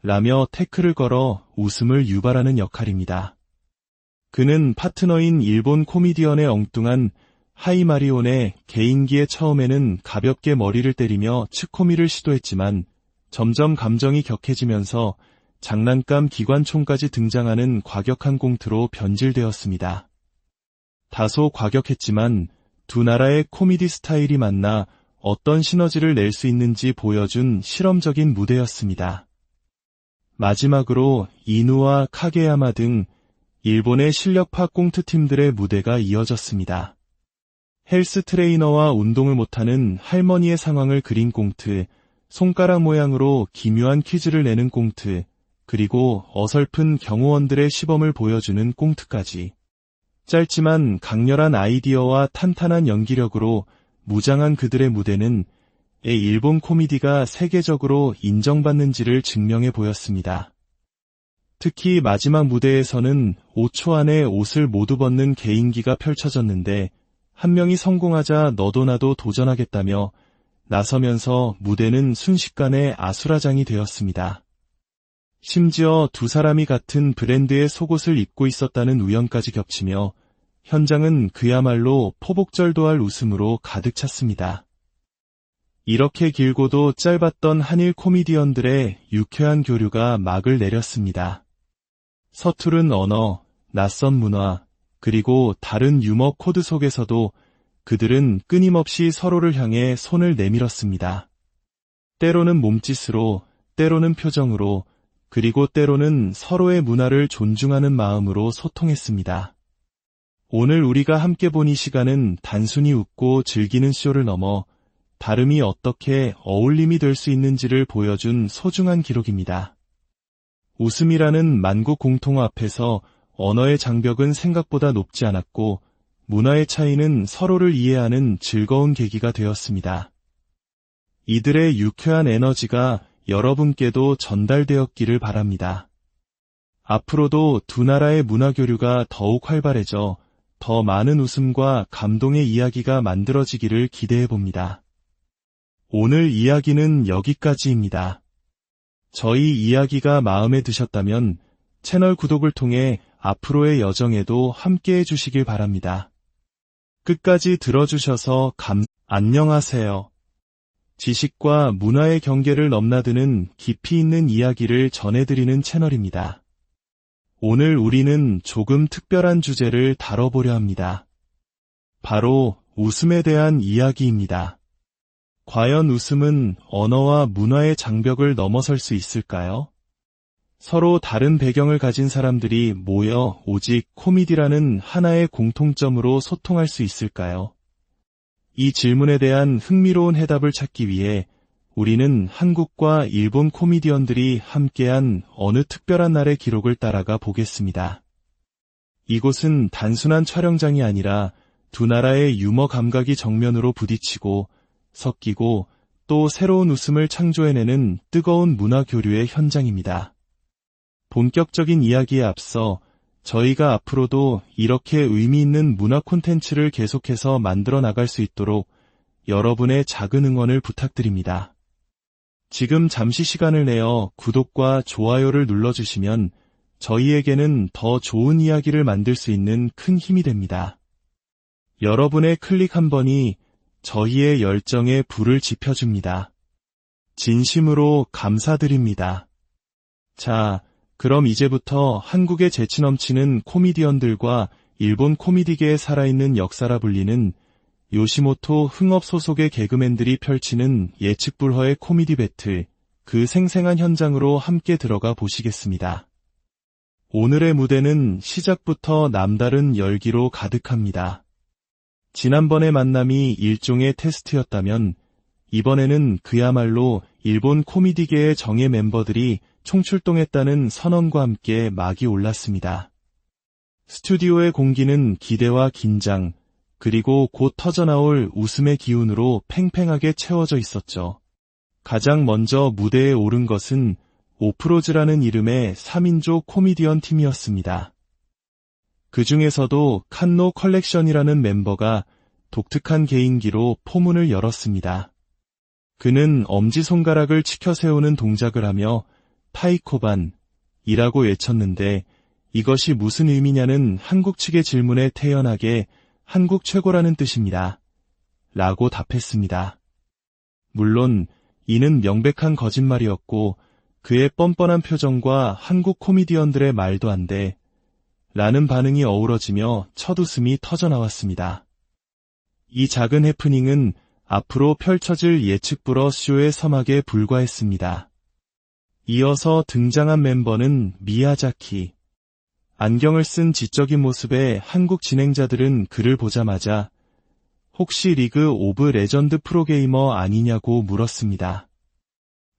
라며 태클을 걸어 웃음을 유발하는 역할입니다. 그는 파트너인 일본 코미디언의 엉뚱한 하이마리온의 개인기에 처음에는 가볍게 머리를 때리며 츠코미를 시도했지만 점점 감정이 격해지면서 장난감 기관총까지 등장하는 과격한 꽁트로 변질되었습니다. 다소 과격했지만 두 나라의 코미디 스타일이 만나 어떤 시너지를 낼 수 있는지 보여준 실험적인 무대였습니다. 마지막으로 이누와 카게야마 등 일본의 실력파 꽁트팀들의 무대가 이어졌습니다. 헬스 트레이너와 운동을 못하는 할머니의 상황을 그린 꽁트, 손가락 모양으로 기묘한 퀴즈를 내는 꽁트, 그리고 어설픈 경호원들의 시범을 보여주는 꽁트까지. 짧지만 강렬한 아이디어와 탄탄한 연기력으로 무장한 그들의 무대는 일본 코미디가 세계적으로 인정받는지를 증명해 보였습니다. 특히 마지막 무대에서는 5초 안에 옷을 모두 벗는 개인기가 펼쳐졌는데 한 명이 성공하자 너도 나도 도전하겠다며 나서면서 무대는 순식간에 아수라장이 되었습니다. 심지어 두 사람이 같은 브랜드의 속옷을 입고 있었다는 우연까지 겹치며 현장은 그야말로 포복절도할 웃음으로 가득 찼습니다. 이렇게 길고도 짧았던 한일 코미디언들의 유쾌한 교류가 막을 내렸습니다. 서투른 언어, 낯선 문화, 그리고 다른 유머 코드 속에서도 그들은 끊임없이 서로를 향해 손을 내밀었습니다. 때로는 몸짓으로, 때로는 표정으로, 그리고 때로는 서로의 문화를 존중하는 마음으로 소통했습니다. 오늘 우리가 함께 본 이 시간은 단순히 웃고 즐기는 쇼를 넘어 다름이 어떻게 어울림이 될 수 있는지를 보여준 소중한 기록입니다. 웃음이라는 만국 공통어 앞에서 언어의 장벽은 생각보다 높지 않았고 문화의 차이는 서로를 이해하는 즐거운 계기가 되었습니다. 이들의 유쾌한 에너지가 여러분께도 전달되었기를 바랍니다. 앞으로도 두 나라의 문화 교류가 더욱 활발해져 더 많은 웃음과 감동의 이야기가 만들어지기를 기대해 봅니다. 오늘 이야기는 여기까지입니다. 저희 이야기가 마음에 드셨다면 채널 구독을 통해 앞으로의 여정에도 함께해 주시길 바랍니다. 끝까지 들어주셔서 안녕하세요. 지식과 문화의 경계를 넘나드는 깊이 있는 이야기를 전해드리는 채널입니다. 오늘 우리는 조금 특별한 주제를 다뤄보려 합니다. 바로 웃음에 대한 이야기입니다. 과연 웃음은 언어와 문화의 장벽을 넘어설 수 있을까요? 서로 다른 배경을 가진 사람들이 모여 오직 코미디라는 하나의 공통점으로 소통할 수 있을까요? 이 질문에 대한 흥미로운 해답을 찾기 위해 우리는 한국과 일본 코미디언들이 함께한 어느 특별한 날의 기록을 따라가 보겠습니다. 이곳은 단순한 촬영장이 아니라 두 나라의 유머 감각이 정면으로 부딪히고 섞이고 또 새로운 웃음을 창조해내는 뜨거운 문화 교류의 현장입니다. 본격적인 이야기에 앞서 저희가 앞으로도 이렇게 의미 있는 문화 콘텐츠를 계속해서 만들어 나갈 수 있도록 여러분의 작은 응원을 부탁드립니다. 지금 잠시 시간을 내어 구독과 좋아요를 눌러주시면 저희에게는 더 좋은 이야기를 만들 수 있는 큰 힘이 됩니다. 여러분의 클릭 한 번이 저희의 열정에 불을 지펴줍니다. 진심으로 감사드립니다. 자, 그럼 이제부터 한국의 재치 넘치는 코미디언들과 일본 코미디계의 살아있는 역사라 불리는 요시모토 흥업 소속의 개그맨들이 펼치는 예측불허의 코미디 배틀, 그 생생한 현장으로 함께 들어가 보시겠습니다. 오늘의 무대는 시작부터 남다른 열기로 가득합니다. 지난번의 만남이 일종의 테스트였다면 이번에는 그야말로 일본 코미디계의 정예 멤버들이 총출동했다는 선언과 함께 막이 올랐습니다. 스튜디오의 공기는 기대와 긴장, 그리고 곧 터져나올 웃음의 기운으로 팽팽하게 채워져 있었죠. 가장 먼저 무대에 오른 것은 오프로즈라는 이름의 3인조 코미디언 팀이었습니다. 그 중에서도 칸노 컬렉션이라는 멤버가 독특한 개인기로 포문을 열었습니다. 그는 엄지손가락을 치켜 세우는 동작을 하며 타이코반이라고 외쳤는데 이것이 무슨 의미냐는 한국 측의 질문에 태연하게 한국 최고라는 뜻입니다. 라고 답했습니다. 물론 이는 명백한 거짓말이었고 그의 뻔뻔한 표정과 한국 코미디언들의 말도 안 돼 라는 반응이 어우러지며 첫웃음이 터져나왔습니다. 이 작은 해프닝은 앞으로 펼쳐질 예측 불허 쇼의 서막에 불과했습니다. 이어서 등장한 멤버는 미야자키. 안경을 쓴 지적인 모습의 한국 진행자들은 그를 보자마자 혹시 리그 오브 레전드 프로게이머 아니냐고 물었습니다.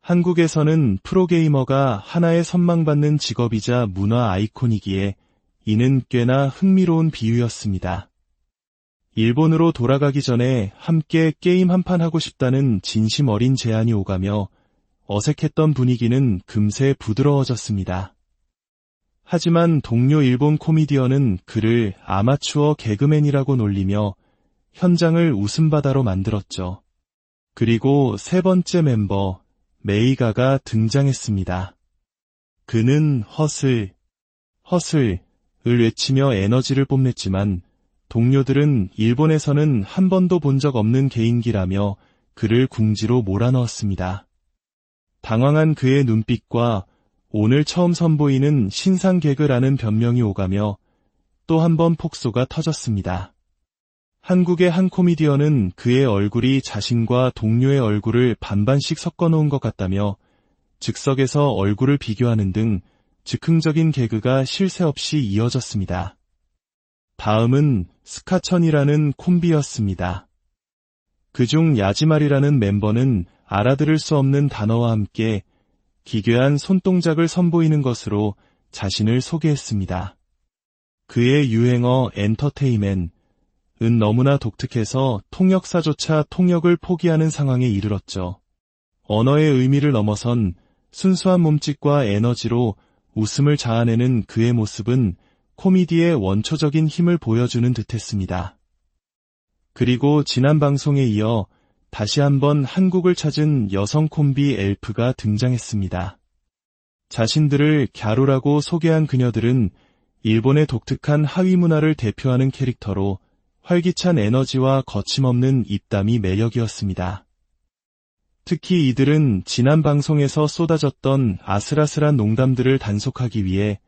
한국에서는 프로게이머가 하나의 선망받는 직업이자 문화 아이콘이기에 이는 꽤나 흥미로운 비유였습니다. 일본으로 돌아가기 전에 함께 게임 한판 하고 싶다는 진심 어린 제안이 오가며 어색했던 분위기는 금세 부드러워졌습니다. 하지만 동료 일본 코미디언은 그를 아마추어 개그맨이라고 놀리며 현장을 웃음바다로 만들었죠. 그리고 세 번째 멤버 메이가가 등장했습니다. 그는 허슬을 외치며 에너지를 뽐냈지만 동료들은 일본에서는 한 번도 본 적 없는 개인기라며 그를 궁지로 몰아넣었습니다. 당황한 그의 눈빛과 오늘 처음 선보이는 신상 개그라는 변명이 오가며 또 한 번 폭소가 터졌습니다. 한국의 한 코미디언은 그의 얼굴이 자신과 동료의 얼굴을 반반씩 섞어놓은 것 같다며 즉석에서 얼굴을 비교하는 등 즉흥적인 개그가 쉴 새 없이 이어졌습니다. 다음은 스카천이라는 콤비였습니다. 그중 야지마리라는 멤버는 알아들을 수 없는 단어와 함께 기괴한 손동작을 선보이는 것으로 자신을 소개했습니다. 그의 유행어 엔터테인먼트는 너무나 독특해서 통역사조차 통역을 포기하는 상황에 이르렀죠. 언어의 의미를 넘어선 순수한 몸짓과 에너지로 웃음을 자아내는 그의 모습은 코미디의 원초적인 힘을 보여주는 듯했습니다. 그리고 지난 방송에 이어 다시 한번 한국을 찾은 여성 콤비 엘프가 등장했습니다. 자신들을 갸루라고 소개한 그녀들은 일본의 독특한 하위 문화를 대표하는 캐릭터로 활기찬 에너지와 거침없는 입담이 매력이었습니다. 특히 이들은 지난 방송에서 쏟아졌던 아슬아슬한 농담들을 단속하기 위해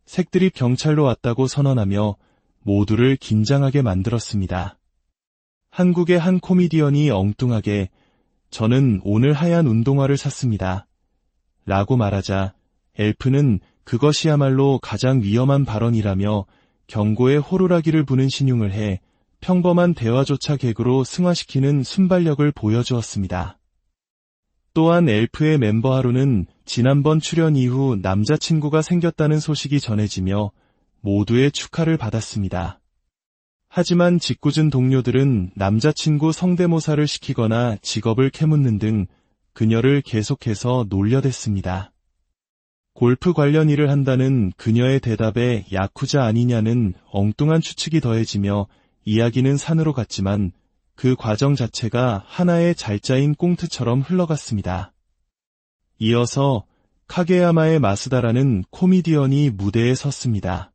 색드립 경찰로 왔다고 선언하며 모두를 긴장하게 만들었습니다. 한국의 한 코미디언이 엉뚱하게 저는 오늘 하얀 운동화를 샀습니다. 라고 말하자 엘프는 그것이야말로 가장 위험한 발언이라며 경고의 호루라기를 부는 신용을 해 평범한 대화조차 개그로 승화시키는 순발력을 보여주었습니다. 또한 엘프의 멤버 하루는 지난번 출연 이후 남자친구가 생겼다는 소식이 전해지며 모두의 축하를 받았습니다. 하지만 짓궂은 동료들은 남자친구 성대모사를 시키거나 직업을 캐묻는 등 그녀를 계속해서 놀려댔습니다. 골프 관련 일을 한다는 그녀의 대답에 야쿠자 아니냐는 엉뚱한 추측이 더해지며 이야기는 산으로 갔지만 그 과정 자체가 하나의 잘 짜인 꽁트처럼 흘러갔습니다. 이어서 카게야마의 마스다라는 코미디언이 무대에 섰습니다.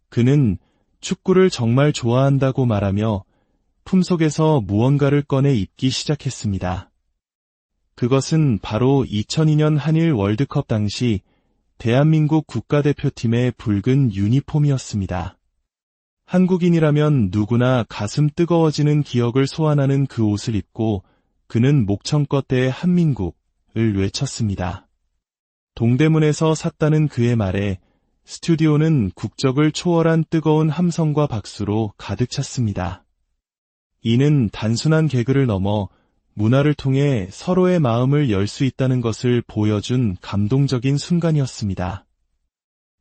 그는 축구를 정말 좋아한다고 말하며 품속에서 무언가를 꺼내 입기 시작했습니다. 그것은 바로 2002년 한일 월드컵 당시 대한민국 국가대표팀의 붉은 유니폼이었습니다. 한국인이라면 누구나 가슴 뜨거워지는 기억을 소환하는 그 옷을 입고 그는 목청껏 대의 한민국을 외쳤습니다. 동대문에서 샀다는 그의 말에 스튜디오는 국적을 초월한 뜨거운 함성과 박수로 가득 찼습니다. 이는 단순한 개그를 넘어 문화를 통해 서로의 마음을 열 수 있다는 것을 보여준 감동적인 순간이었습니다.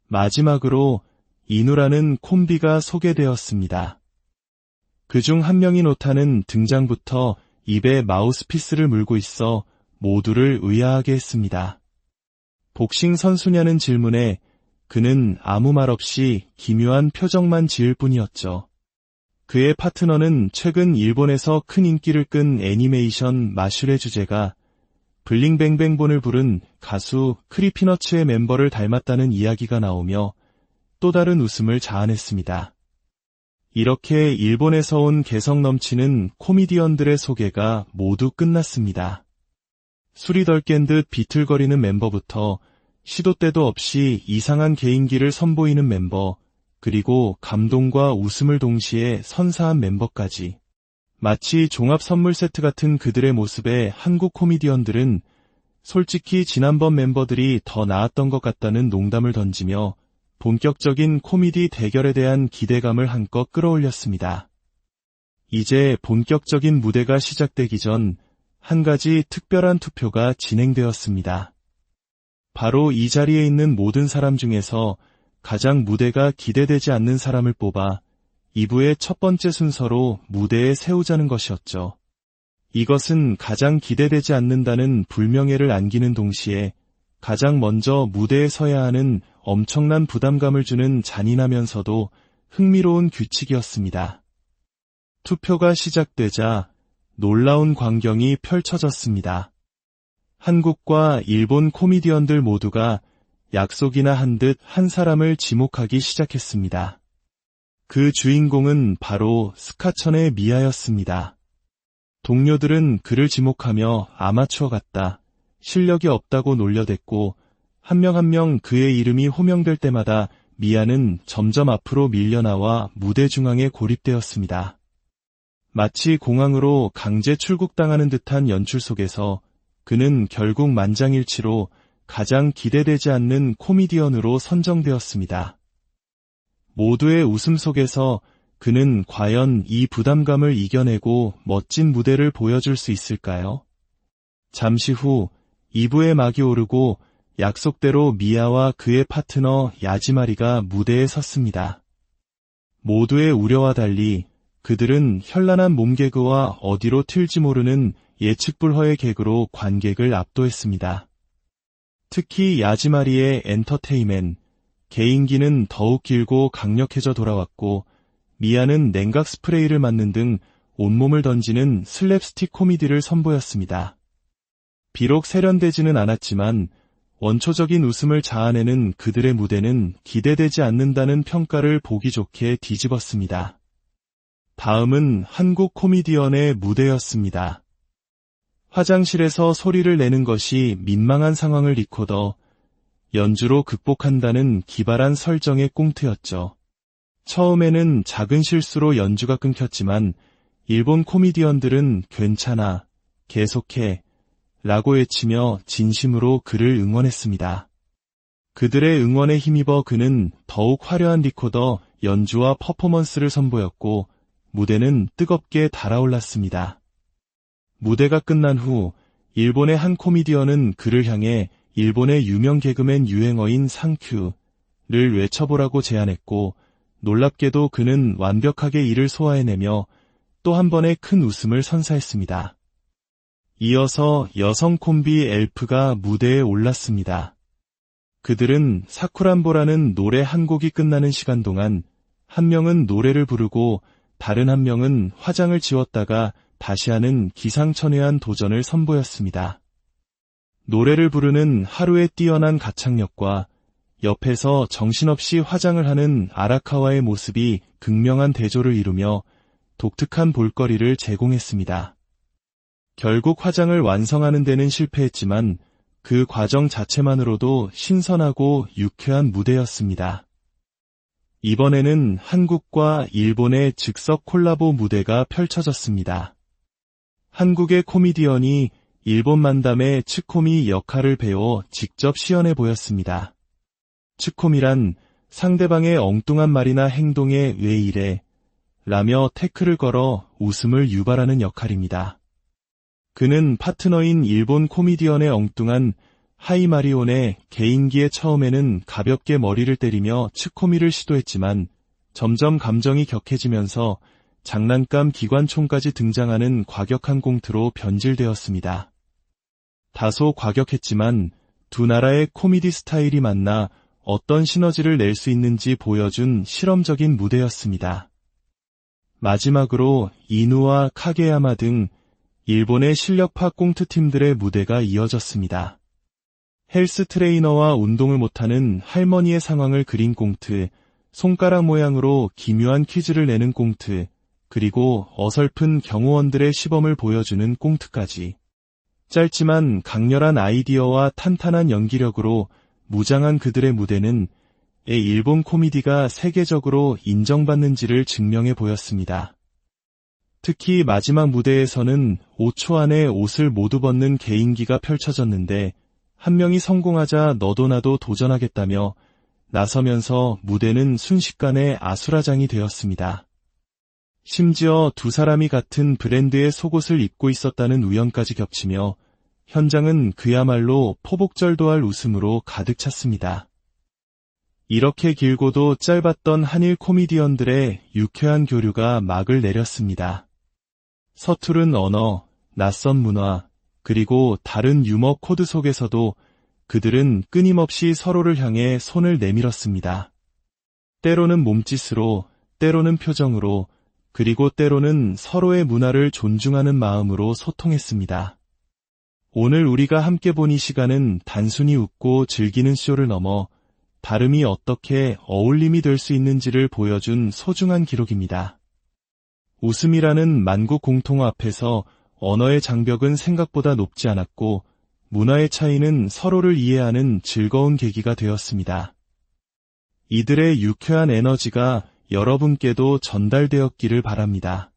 마지막으로 이누라는 콤비가 소개되었습니다. 그중 한 명인 오타는 등장부터 입에 마우스피스를 물고 있어 모두를 의아하게 했습니다. 복싱 선수냐는 질문에 그는 아무 말 없이 기묘한 표정만 지을 뿐이었죠. 그의 파트너는 최근 일본에서 큰 인기를 끈 애니메이션 마슐의 주제가 블링뱅뱅본을 부른 가수 크리피너츠의 멤버를 닮았다는 이야기가 나오며 또 다른 웃음을 자아냈습니다. 이렇게 일본에서 온 개성 넘치는 코미디언들의 소개가 모두 끝났습니다. 술이 덜 깬 듯 비틀거리는 멤버부터 시도 때도 없이 이상한 개인기를 선보이는 멤버, 그리고 감동과 웃음을 동시에 선사한 멤버까지. 마치 종합 선물 세트 같은 그들의 모습에 한국 코미디언들은 솔직히 지난번 멤버들이 더 나았던 것 같다는 농담을 던지며 본격적인 코미디 대결에 대한 기대감을 한껏 끌어올렸습니다. 이제 본격적인 무대가 시작되기 전 한 가지 특별한 투표가 진행되었습니다. 바로 이 자리에 있는 모든 사람 중에서 가장 무대가 기대되지 않는 사람을 뽑아 2부의 첫 번째 순서로 무대에 세우자는 것이었죠. 이것은 가장 기대되지 않는다는 불명예를 안기는 동시에 가장 먼저 무대에 서야 하는 엄청난 부담감을 주는 잔인하면서도 흥미로운 규칙이었습니다. 투표가 시작되자 놀라운 광경이 펼쳐졌습니다. 한국과 일본 코미디언들 모두가 약속이나 한 듯 한 사람을 지목하기 시작했습니다. 그 주인공은 바로 스카천의 미아였습니다. 동료들은 그를 지목하며 아마추어 같다, 실력이 없다고 놀려댔고 한 명 한 명 그의 이름이 호명될 때마다 미아는 점점 앞으로 밀려나와 무대 중앙에 고립되었습니다. 마치 공항으로 강제 출국당하는 듯한 연출 속에서 그는 결국 만장일치로 가장 기대되지 않는 코미디언으로 선정되었습니다. 모두의 웃음 속에서 그는 과연 이 부담감을 이겨내고 멋진 무대를 보여줄 수 있을까요? 잠시 후 2부의 막이 오르고 약속대로 미아와 그의 파트너 야지마리가 무대에 섰습니다. 모두의 우려와 달리 그들은 현란한 몸개그와 어디로 튈지 모르는 예측 불허의 개그로 관객을 압도했습니다. 특히 야지마리의 엔터테인먼트, 개인기는 더욱 길고 강력해져 돌아왔고 미아는 냉각 스프레이를 맞는 등 온몸을 던지는 슬랩스틱 코미디를 선보였습니다. 비록 세련되지는 않았지만 원초적인 웃음을 자아내는 그들의 무대는 기대되지 않는다는 평가를 보기 좋게 뒤집었습니다. 다음은 한국 코미디언의 무대였습니다. 화장실에서 소리를 내는 것이 민망한 상황을 리코더, 연주로 극복한다는 기발한 설정의 꽁트였죠. 처음에는 작은 실수로 연주가 끊겼지만 일본 코미디언들은 괜찮아, 계속해, 라고 외치며 진심으로 그를 응원했습니다. 그들의 응원에 힘입어 그는 더욱 화려한 리코더, 연주와 퍼포먼스를 선보였고 무대는 뜨겁게 달아올랐습니다. 무대가 끝난 후 일본의 한 코미디언은 그를 향해 일본의 유명 개그맨 유행어인 상큐를 외쳐보라고 제안했고 놀랍게도 그는 완벽하게 이를 소화해내며 또 한 번의 큰 웃음을 선사했습니다. 이어서 여성 콤비 엘프가 무대에 올랐습니다. 그들은 사쿠란보라는 노래 한 곡이 끝나는 시간 동안 한 명은 노래를 부르고 다른 한 명은 화장을 지웠다가 다시 하는 기상천외한 도전을 선보였습니다. 노래를 부르는 하루의 뛰어난 가창력과 옆에서 정신없이 화장을 하는 아라카와의 모습이 극명한 대조를 이루며 독특한 볼거리를 제공했습니다. 결국 화장을 완성하는 데는 실패했지만 그 과정 자체만으로도 신선하고 유쾌한 무대였습니다. 이번에는 한국과 일본의 즉석 콜라보 무대가 펼쳐졌습니다. 한국의 코미디언이 일본 만담의 츠코미 역할을 배워 직접 시연해 보였습니다. 츠코미란 상대방의 엉뚱한 말이나 행동에 왜 이래? 라며 태클을 걸어 웃음을 유발하는 역할입니다. 그는 파트너인 일본 코미디언의 엉뚱한 하이마리온의 개인기에 처음에는 가볍게 머리를 때리며 츠코미를 시도했지만 점점 감정이 격해지면서 장난감 기관총까지 등장하는 과격한 꽁트로 변질되었습니다. 다소 과격했지만 두 나라의 코미디 스타일이 만나 어떤 시너지를 낼 수 있는지 보여준 실험적인 무대였습니다. 마지막으로 이누와 카게야마 등 일본의 실력파 꽁트팀들의 무대가 이어졌습니다. 헬스 트레이너와 운동을 못하는 할머니의 상황을 그린 꽁트, 손가락 모양으로 기묘한 퀴즈를 내는 꽁트, 그리고 어설픈 경호원들의 시범을 보여주는 꽁트까지. 짧지만 강렬한 아이디어와 탄탄한 연기력으로 무장한 그들의 무대는 일본 코미디가 세계적으로 인정받는지를 증명해 보였습니다. 특히 마지막 무대에서는 5초 안에 옷을 모두 벗는 개인기가 펼쳐졌는데 한 명이 성공하자 너도 나도 도전하겠다며 나서면서 무대는 순식간에 아수라장이 되었습니다. 심지어 두 사람이 같은 브랜드의 속옷을 입고 있었다는 우연까지 겹치며 현장은 그야말로 포복절도할 웃음으로 가득 찼습니다. 이렇게 길고도 짧았던 한일 코미디언들의 유쾌한 교류가 막을 내렸습니다. 서투른 언어, 낯선 문화, 그리고 다른 유머 코드 속에서도 그들은 끊임없이 서로를 향해 손을 내밀었습니다. 때로는 몸짓으로, 때로는 표정으로, 그리고 때로는 서로의 문화를 존중하는 마음으로 소통했습니다. 오늘 우리가 함께 본 이 시간은 단순히 웃고 즐기는 쇼를 넘어 다름이 어떻게 어울림이 될 수 있는지를 보여준 소중한 기록입니다. 웃음이라는 만국 공통어 앞에서 언어의 장벽은 생각보다 높지 않았고 문화의 차이는 서로를 이해하는 즐거운 계기가 되었습니다. 이들의 유쾌한 에너지가 여러분께도 전달되었기를 바랍니다.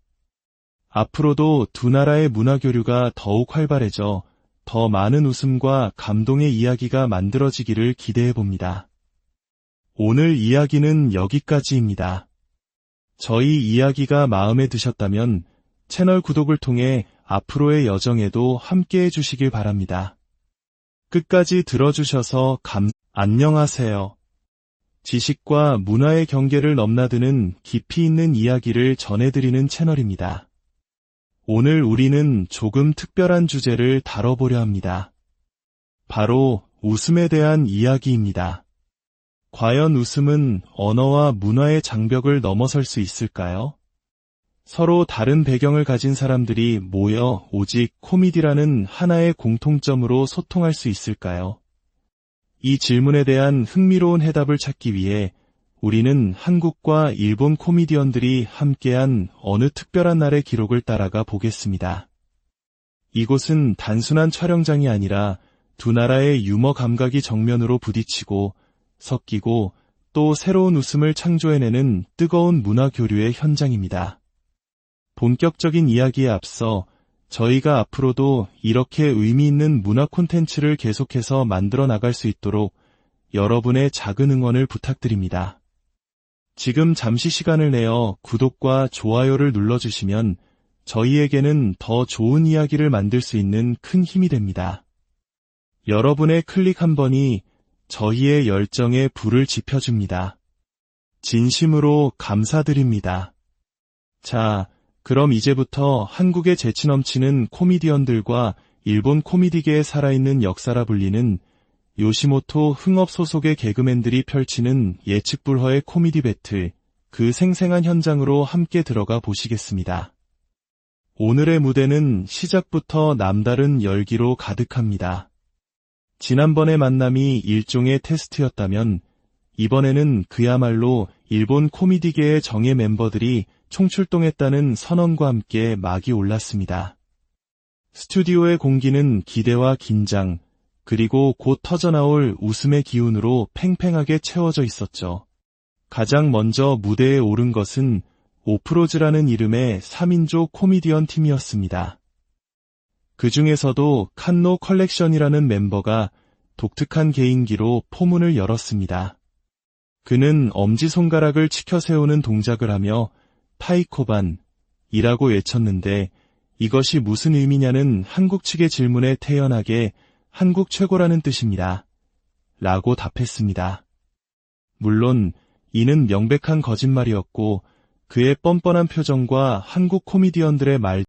앞으로도 두 나라의 문화 교류가 더욱 활발해져 더 많은 웃음과 감동의 이야기가 만들어지기를 기대해 봅니다. 오늘 이야기는 여기까지입니다. 저희 이야기가 마음에 드셨다면 채널 구독을 통해 앞으로의 여정에도 함께해 주시길 바랍니다. 끝까지 들어주셔서 안녕하세요. 지식과 문화의 경계를 넘나드는 깊이 있는 이야기를 전해드리는 채널입니다. 오늘 우리는 조금 특별한 주제를 다뤄보려 합니다. 바로 웃음에 대한 이야기입니다. 과연 웃음은 언어와 문화의 장벽을 넘어설 수 있을까요? 서로 다른 배경을 가진 사람들이 모여 오직 코미디라는 하나의 공통점으로 소통할 수 있을까요? 이 질문에 대한 흥미로운 해답을 찾기 위해 우리는 한국과 일본 코미디언들이 함께한 어느 특별한 날의 기록을 따라가 보겠습니다. 이곳은 단순한 촬영장이 아니라 두 나라의 유머 감각이 정면으로 부딪히고 섞이고 또 새로운 웃음을 창조해내는 뜨거운 문화 교류의 현장입니다. 본격적인 이야기에 앞서 저희가 앞으로도 이렇게 의미 있는 문화 콘텐츠를 계속해서 만들어 나갈 수 있도록 여러분의 작은 응원을 부탁드립니다. 지금 잠시 시간을 내어 구독과 좋아요를 눌러주시면 저희에게는 더 좋은 이야기를 만들 수 있는 큰 힘이 됩니다. 여러분의 클릭 한 번이 저희의 열정에 불을 지펴줍니다. 진심으로 감사드립니다. 자, 그럼 이제부터 한국의 재치 넘치는 코미디언들과 일본 코미디계의 살아있는 역사라 불리는 요시모토 흥업 소속의 개그맨들이 펼치는 예측 불허의 코미디 배틀, 그 생생한 현장으로 함께 들어가 보시겠습니다. 오늘의 무대는 시작부터 남다른 열기로 가득합니다. 지난번의 만남이 일종의 테스트였다면 이번에는 그야말로 일본 코미디계의 정예 멤버들이 총출동했다는 선언과 함께 막이 올랐습니다. 스튜디오의 공기는 기대와 긴장, 그리고 곧 터져나올 웃음의 기운으로 팽팽하게 채워져 있었죠. 가장 먼저 무대에 오른 것은 오프로즈라는 이름의 3인조 코미디언 팀이었습니다. 그 중에서도 칸노 컬렉션이라는 멤버가 독특한 개인기로 포문을 열었습니다. 그는 엄지손가락을 치켜 세우는 동작을 하며 타이코반이라고 외쳤는데 이것이 무슨 의미냐는 한국 측의 질문에 태연하게 한국 최고라는 뜻입니다. 라고 답했습니다. 물론 이는 명백한 거짓말이었고 그의 뻔뻔한 표정과 한국 코미디언들의 말